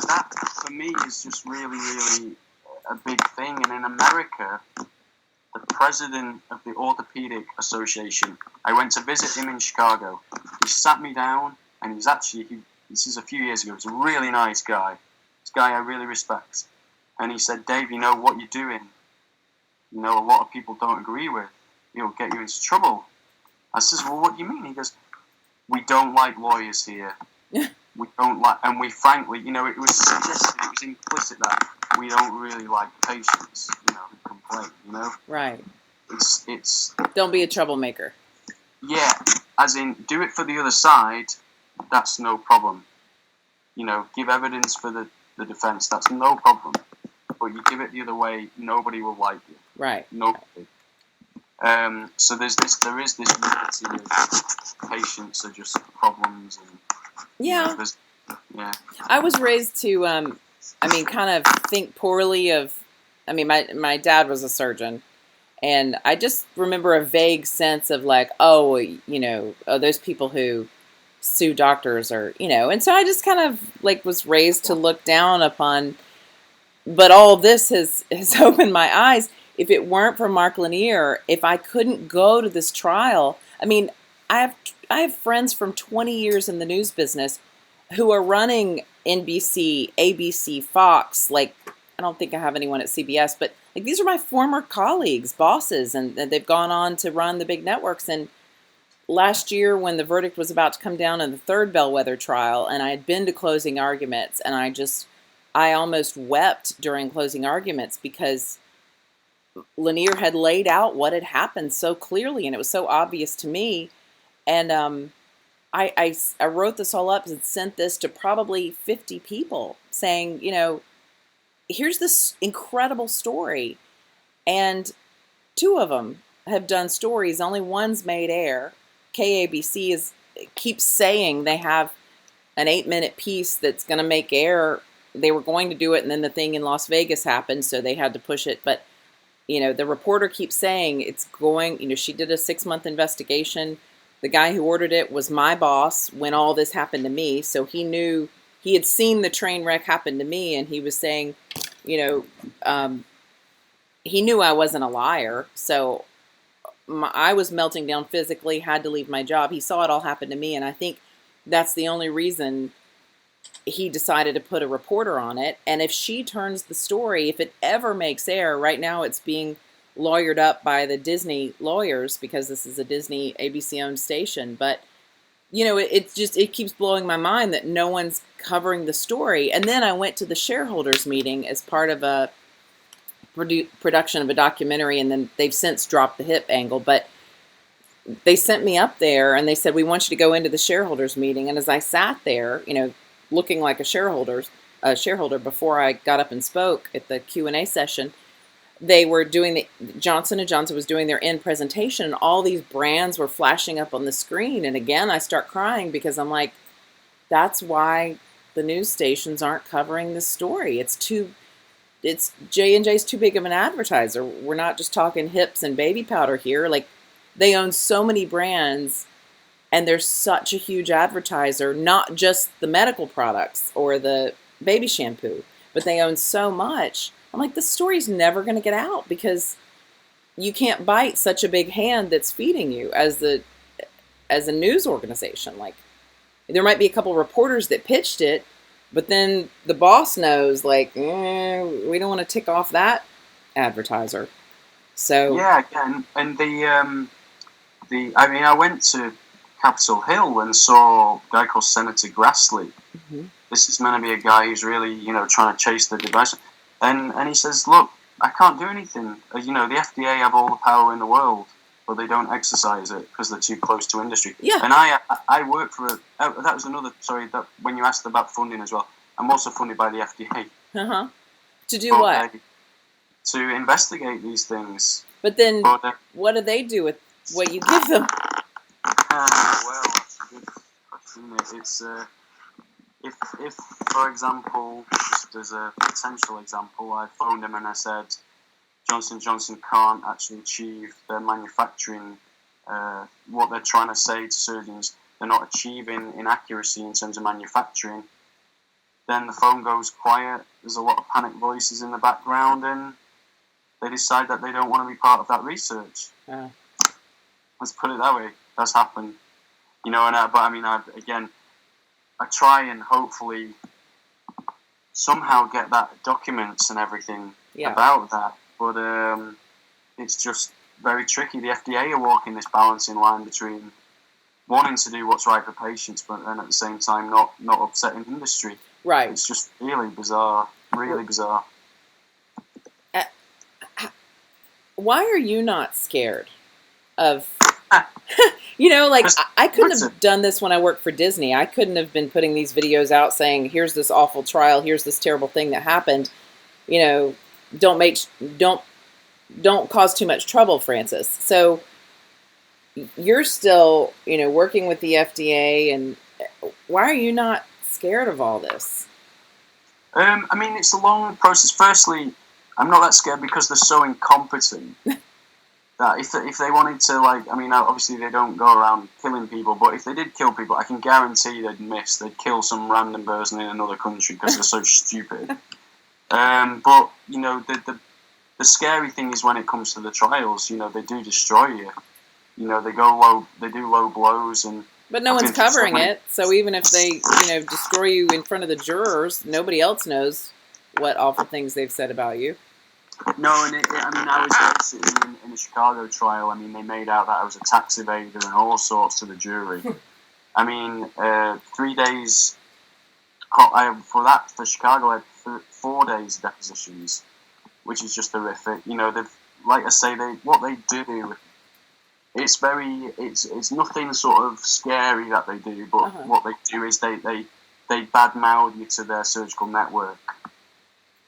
that, for me, is just really, really a big thing. And in America, the president of the Orthopedic Association, I went to visit him in Chicago. He sat me down, and this is a few years ago, he's a really nice guy. This guy I really respect. And he said, Dave, you know what you're doing, a lot of people don't agree with. It'll get you into trouble. I says, well, what do you mean? He goes, we don't like lawyers here. We don't like, and we frankly, it was suggested, it was implicit that we don't really like patients, who complain, Right. It's. Don't be a troublemaker. Yeah, as in, do it for the other side, that's no problem. Give evidence for the defense, that's no problem. But you give it the other way, nobody will like you. Right. Nobody. So there is this unity of patients are just problems and yeah. Yeah. I was raised to kind of think poorly of. My dad was a surgeon, and I just remember a vague sense of like, those people who sue doctors or and so I just kind of like was raised to look down upon. But all this has opened my eyes. If it weren't for Mark Lanier, if I couldn't go to this trial, I have friends from 20 years in the news business who are running NBC, ABC, Fox. Like, I don't think I have anyone at CBS, but like these are my former colleagues, bosses, and they've gone on to run the big networks. And last year, when the verdict was about to come down in the third bellwether trial, and I had been to closing arguments, and I almost wept during closing arguments because Lanier had laid out what had happened so clearly, and it was so obvious to me. And I wrote this all up and sent this to probably 50 people saying, here's this incredible story. And 2 of them have done stories. Only one's made air. KABC keeps saying they have an 8-minute piece that's going to make air. They were going to do it, and then the thing in Las Vegas happened, so they had to push it. But, the reporter keeps saying it's going, she did a 6-month investigation. The guy who ordered it was my boss when all this happened to me, so he knew, he had seen the train wreck happen to me, and he was saying, he knew I wasn't a liar, so I was melting down physically, had to leave my job. He saw it all happen to me, and I think that's the only reason he decided to put a reporter on it. And if she turns the story, if it ever makes air, right now it's being lawyered up by the Disney lawyers because this is a Disney ABC-owned station. But, it keeps blowing my mind that no one's covering the story. And then I went to the shareholders meeting as part of a production of a documentary, and then they've since dropped the hip angle. But they sent me up there, and they said, we want you to go into the shareholders meeting. And as I sat there, looking like a shareholder before I got up and spoke at the Q&A session, they were doing Johnson & Johnson was doing their end presentation, and all these brands were flashing up on the screen. And again, I start crying because I'm like, that's why the news stations aren't covering this story. It's J&J's too big of an advertiser. We're not just talking hips and baby powder here. Like, they own so many brands, and they're such a huge advertiser, not just the medical products or the baby shampoo, but they own so much. I'm like, this story's never going to get out because you can't bite such a big hand that's feeding you as a news organization. Like, there might be a couple reporters that pitched it, but then the boss knows, like, we don't want to tick off that advertiser. So yeah, and I went to Capitol Hill and saw a guy called Senator Grassley. Mm-hmm. This is meant to be a guy who's really, trying to chase the device. And he says, look, I can't do anything. You know, the FDA have all the power in the world, but they don't exercise it because they're too close to industry. Yeah. And I work for that was another, sorry, that when you asked about funding as well, I'm also funded by the FDA. Uh-huh. To do what? To investigate these things. But then, what do they do with what you give them? Well, that's a good question. It's if for example, just as a potential example, I phoned them and I said, Johnson & Johnson can't actually achieve their manufacturing, what they're trying to say to surgeons, they're not achieving in accuracy in terms of manufacturing. Then the phone goes quiet, there's a lot of panic voices in the background, and they decide that they don't want to be part of that research. Let's put it that way. That's happened. You know, but I mean, I try and hopefully somehow get that documents and everything about that. But it's just very tricky. The FDA are walking this balancing line between wanting to do what's right for patients, but then at the same time not upsetting industry. Right. It's just really bizarre. Really bizarre. Why are you not scared of... You know, like, I couldn't have done this when I worked for Disney. I couldn't have been putting these videos out saying, here's this awful trial, here's this terrible thing that happened. You know, don't cause too much trouble, Francis. So you're still, you know, working with the FDA, and why are you not scared of all this? I mean, it's a long process. Firstly, I'm not that scared because they're so incompetent. That if they wanted to, like, I mean, obviously they don't go around killing people, but if they did kill people, I can guarantee they'd miss. They'd kill some random person in another country because they're so stupid. But, you know, the scary thing is when it comes to the trials, you know, they do destroy you. You know, they do low blows, and... But no one's covering it, so even if they, you know, destroy you in front of the jurors, nobody else knows what awful things they've said about you. No, and I mean, I was sitting in the Chicago trial. I mean, they made out that I was a tax evader and all sorts to the jury. I mean, 3 days for Chicago, I had 4 days depositions, which is just horrific. You know, like I say, what they do, it's nothing sort of scary that they do, but what they do is they badmouth you to their surgical network.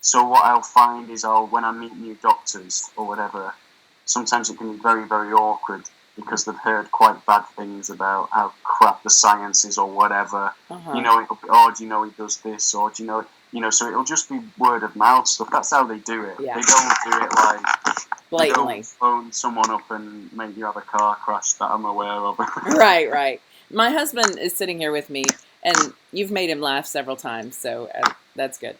So what I'll find is when I meet new doctors or whatever, sometimes it can be very, very awkward because they've heard quite bad things about how crap the science is or whatever. You know, it'll be, do you know he does this, or do you know, so it'll just be word of mouth stuff. That's how they do it. Yeah. They don't do it like blatantly. They don't phone someone up and make you have a car crash that I'm aware of. Right. My husband is sitting here with me, and you've made him laugh several times, so that's good.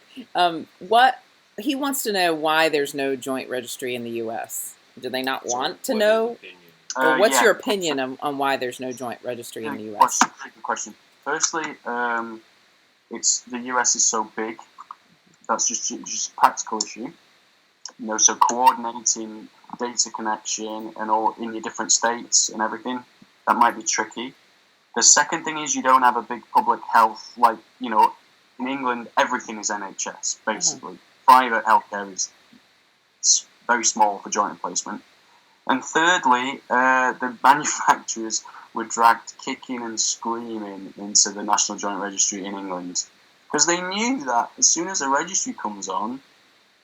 What he wants to know why there's no joint registry in the U.S. Do they not want to know? Or what's your opinion on why there's no joint registry in the U.S.? Good question. Firstly, it's the U.S. is so big. That's just a practical issue. You know, so coordinating data connection and all in your different states and everything, that might be tricky. The second thing is you don't have a big public health, like, you know, in England, everything is NHS, basically. Private healthcare is very small for joint replacement. And thirdly, the manufacturers were dragged kicking and screaming into the National Joint Registry in England because they knew that as soon as a registry comes on,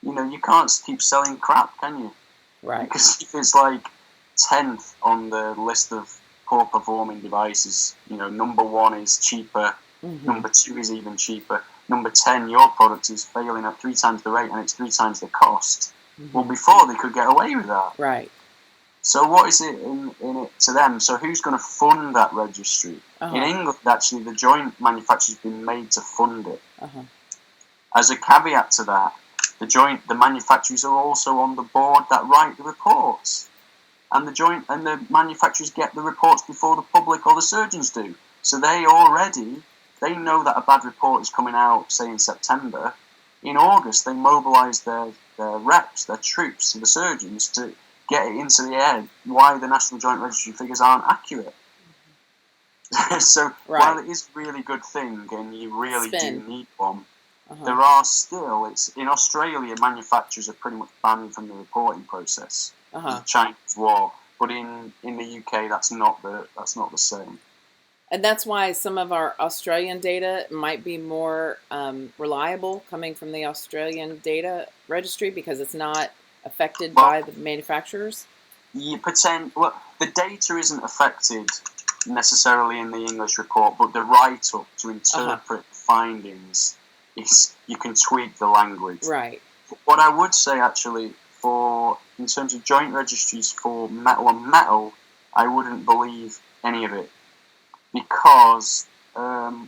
you know, you can't keep selling crap, can you? Right. Because if it's like 10th on the list of poor performing devices, you know, number 1 is cheaper, number 2 is even cheaper, number 10, your product is failing at 3 times the rate and it's 3 times the cost. Well, before they could get away with that. Right. So what is it in it to them? So who's going to fund that registry? In England, actually, the joint manufacturer's been made to fund it. As a caveat to that, the manufacturers are also on the board that write the reports. And the manufacturers get the reports before the public or the surgeons do. So they know that a bad report is coming out, say in September. In August, they mobilise their reps, their troops, the surgeons, to get it into the air why the National Joint Registry figures aren't accurate. So while it is a really good thing and you really do need one, there are still, it's in Australia, manufacturers are pretty much banned from the reporting process of the Chinese war, but in the UK that's not the same. And that's why some of our Australian data might be more reliable coming from the Australian data registry because it's not affected by the manufacturers. Well, the data isn't affected necessarily in the English report, but the write-up to interpret findings is, you can tweak the language. Right. What I would say actually, in terms of joint registries for metal on metal, I wouldn't believe any of it, because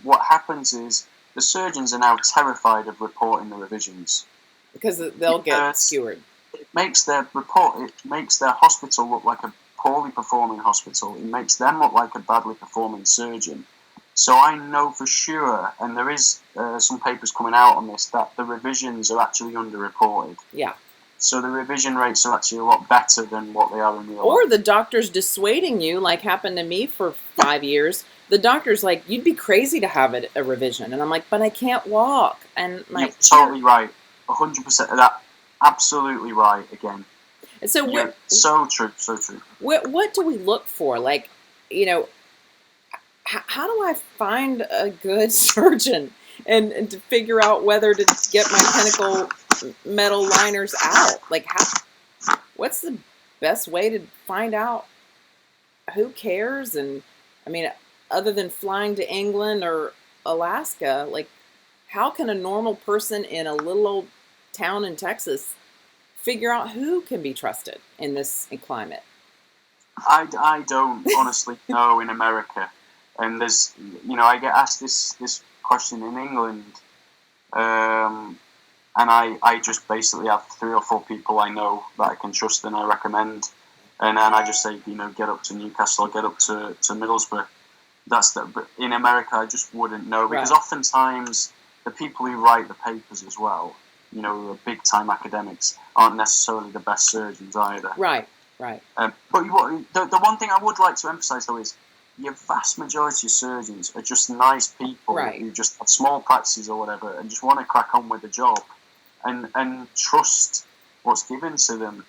what happens is the surgeons are now terrified of reporting the revisions because they'll get skewered. It makes their hospital look like a poorly performing hospital. It makes them look like a badly performing surgeon. So I know for sure, and there is some papers coming out on this, that the revisions are actually underreported. Yeah. So the revision rates are actually a lot better than what they are in real life. Or the doctor's dissuading you, like happened to me for 5 years. The doctor's like, you'd be crazy to have a revision. And I'm like, but I can't walk. And you're totally right. 100% of that. Absolutely right again. And so so true. What do we look for? Like, how do I find a good surgeon and to figure out whether to get my Phonecall metal liners out? Like, what's the best way to find out who cares? And I mean, other than flying to England or Alaska, like, how can a normal person in a little old town in Texas figure out who can be trusted in this climate? I don't honestly know in America. And there's, I get asked this question in England, and I just basically have 3 or 4 people I know that I can trust and I recommend, and I just say, get up to Newcastle, or get up to Middlesbrough. But in America, I just wouldn't know, because oftentimes the people who write the papers as well, the big time academics, aren't necessarily the best surgeons either. Right. But the one thing I would like to emphasise though is, your vast majority of surgeons are just nice people who just have small practices or whatever and just want to crack on with the job and trust what's given to them.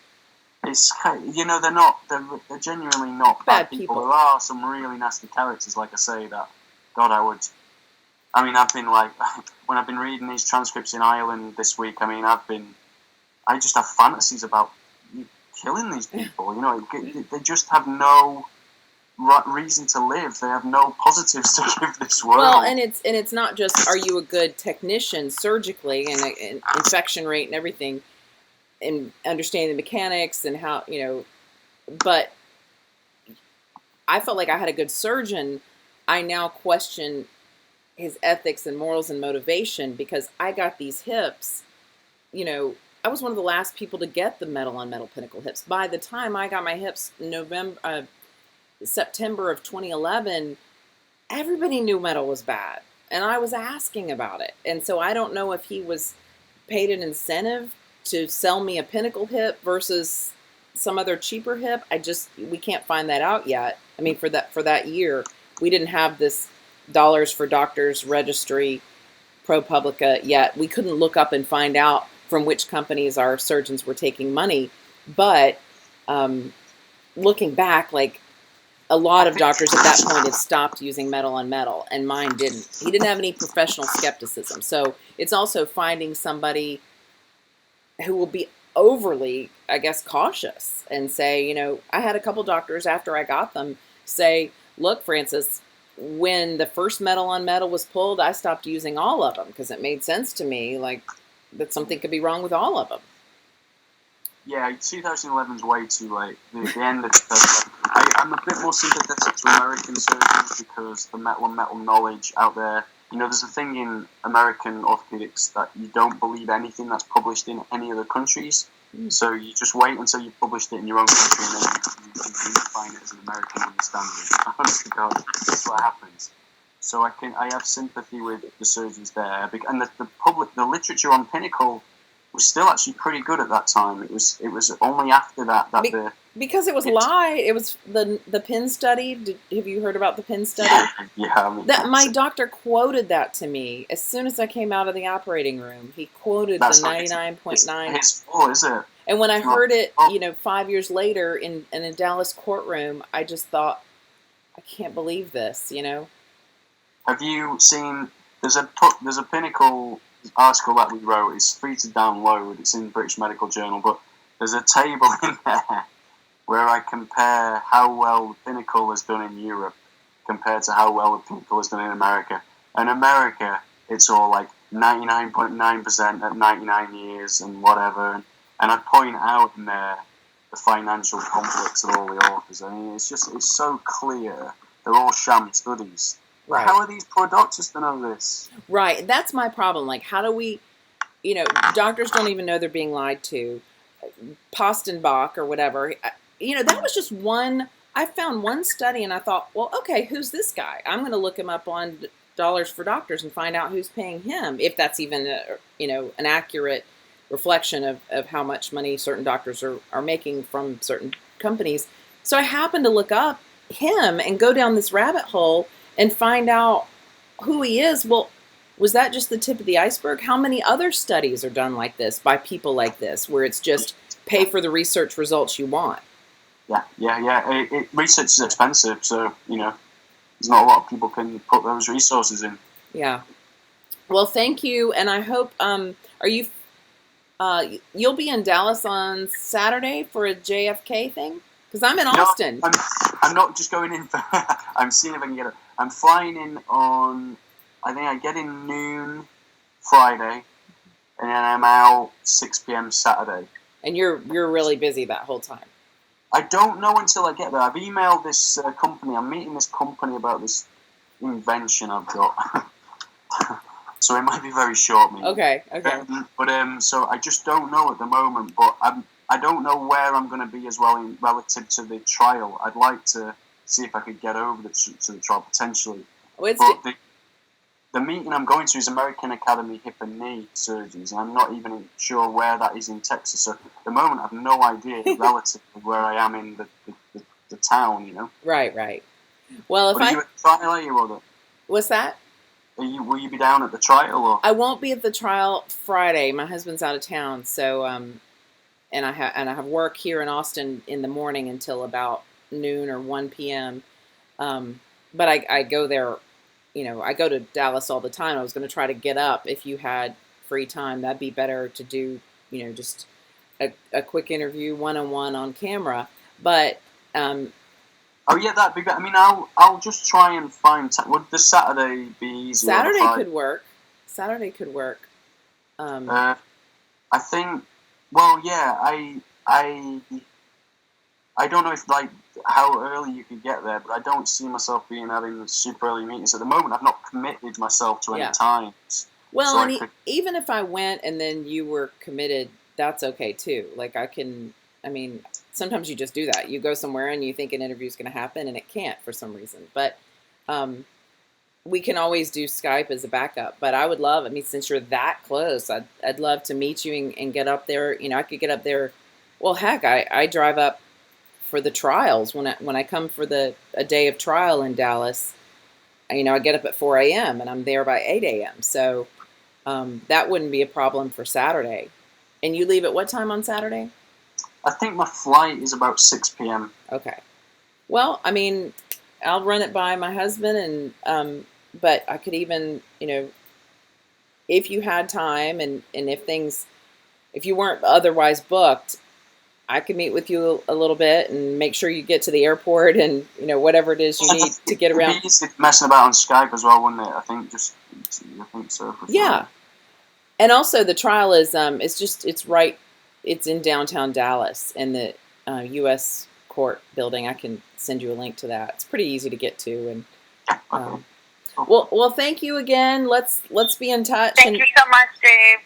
It's they're genuinely not bad people. There are some really nasty characters, like I say, that I've been like, when I've been reading these transcripts in Ireland this week, I just have fantasies about killing these people. They just have no reason to live. They have no positives to give this world. Well, and it's not just, are you a good technician surgically and infection rate and everything, and understanding the mechanics and how, but I felt like I had a good surgeon. I now question his ethics and morals and motivation, because I got these hips, I was one of the last people to get the metal on metal Phonecall hips. By the time I got my hips September of 2011, everybody knew metal was bad, and I was asking about it. And so I don't know if he was paid an incentive to sell me a Phonecall hip versus some other cheaper hip. We can't find that out yet. I mean, for that year, we didn't have this Dollars for Doctors registry, ProPublica, yet. We couldn't look up and find out from which companies our surgeons were taking money. But looking back, like, a lot of doctors at that point had stopped using metal on metal, and mine didn't. He didn't have any professional skepticism. So it's also finding somebody who will be overly, I guess, cautious and say, I had a couple doctors after I got them say, look, Francis, when the first metal on metal was pulled, I stopped using all of them because it made sense to me, like, that something could be wrong with all of them. Yeah, 2011 is way too late. The end of 2011. I'm a bit more sympathetic to American surgeons, because the metal on metal knowledge out there, there's a thing in American orthopedics that you don't believe anything that's published in any other countries. So you just wait until you've published it in your own country, and then you define it as an American understanding. Honest to God, that's what happens. So I have sympathy with the surgeons there, and the literature on Phonecall was still actually pretty good at that time. It was only after that because it was lied. It was the Penn study. Have you heard about the Penn study? Yeah. I mean, that my doctor quoted that to me as soon as I came out of the operating room. He quoted the 99.9. His fault, is it? And when I heard it, 5 years later in a Dallas courtroom, I just thought, I can't believe this. Have you seen? There's a Pinnacle article that we wrote. It's free to download. It's in British Medical Journal, but there's a table in there where I compare how well the Pinnacle has done in Europe compared to how well the Pinnacle has done in America. In America, it's all like 99.9% at 99 years and whatever. And I point out in there the financial conflicts of all the authors. I mean, it's so clear. They're all sham studies. Right. How are these poor doctors to know this? Right. That's my problem. Like, how do we, doctors don't even know they're being lied to. Postenbach or whatever, that was just one. I found one study and I thought, well, okay, who's this guy? I'm going to look him up on Dollars for Doctors and find out who's paying him, if that's even an accurate reflection of how much money certain doctors are making from certain companies. So I happened to look up him and go down this rabbit hole and find out who he is. Well, was that just the tip of the iceberg? How many other studies are done like this by people like this, where it's just pay for the research results you want? Yeah. Research is expensive, so there's not a lot of people can put those resources in. Yeah. Well, thank you, and I hope are you you'll be in Dallas on Saturday for a JFK thing? Because I'm in Austin. I'm not just going in for. I'm seeing if I can get it. I'm flying in on. I think I get in noon Friday, and then I'm out 6 p.m. Saturday. And you're really busy that whole time. I don't know until I get there. I've emailed this company. I'm meeting this company about this invention I've got. So it might be very short, maybe. Okay. So I just don't know at the moment. But I don't know where I'm going to be as well relative to the trial. I'd like to see if I could get over to the trial potentially. Well, but the meeting I'm going to is American Academy Hip and Knee Surgeons, and I'm not even sure where that is in Texas. So at the moment, I have no idea relative to where I am in the town, Right. Well, are you at the trial, are you, or what's that? Will you be down at the trial? Or? I won't be at the trial Friday. My husband's out of town, so and I have work here in Austin in the morning until about noon or 1 p.m. But I go there. I go to Dallas all the time. I was going to try to get up if you had free time. That'd be better to do, just a quick interview one-on-one on camera. But oh yeah, that'd be better. I mean, I'll just try and find time. Would the Saturday be easier? Saturday could work. I think. Well, yeah. I don't know if how early you could get there, but I don't see myself having super early meetings at the moment. I've not committed myself to any times. Well, so even if I went and then you were committed, that's okay too. Like sometimes you just do that. You go somewhere and you think an interview is going to happen and it can't for some reason. But we can always do Skype as a backup. But I would love, since you're that close, I'd love to meet you and get up there. I could get up there. Well, heck, I drive up for the trials when I come for a day of trial in Dallas. I get up at 4 a.m. and I'm there by 8 a.m. So that wouldn't be a problem for Saturday. And you leave at what time on Saturday? I think my flight is about 6 p.m. Okay. Well, I'll run it by my husband, and but I could even, if you had time and if you weren't otherwise booked, I could meet with you a little bit and make sure you get to the airport and, whatever it is you need to get around. It'd be easy messing about on Skype as well, wouldn't it? I think so. Yeah. And also the trial is, it's in downtown Dallas in the U.S. Court building. I can send you a link to that. It's pretty easy to get to. And well, thank you again. Let's be in touch. Thank you so much, Dave.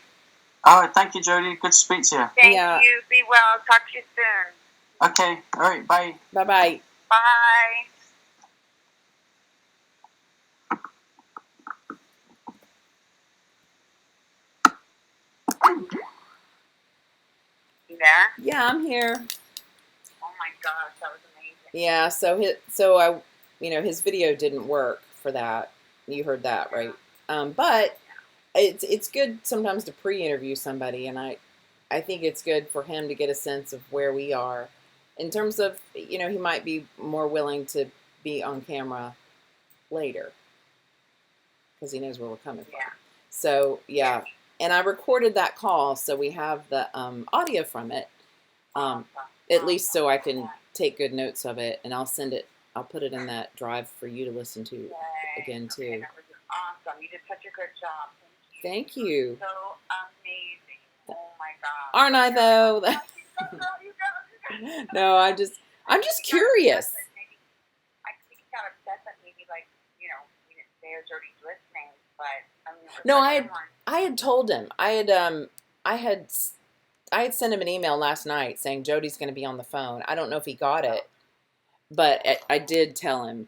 All right, thank you, Jody. Good to speak to you. Thank you. Be well. Talk to you soon. Okay. All right. Bye. Bye-bye. Bye. Yeah, I'm here. Oh my gosh, that was amazing. Yeah, his video didn't work for that. You heard that, right? But it's good sometimes to pre-interview somebody, and I think it's good for him to get a sense of where we are in terms of, he might be more willing to be on camera later because he knows where we're coming from. Yeah. So, yeah. And I recorded that call, so we have the audio from it, at least so I can take good notes of it, and I'll put it in that drive for you to listen to again, too. Okay, that was awesome. You did such a good job. Thank you. So amazing. Oh my God. Aren't I, though? No, I'm just curious. I think he got upset that maybe, like, we didn't say Jody's listening, but I mean, no, I had told him. I had sent him an email last night saying Jody's going to be on the phone. I don't know if he got it, but I did tell him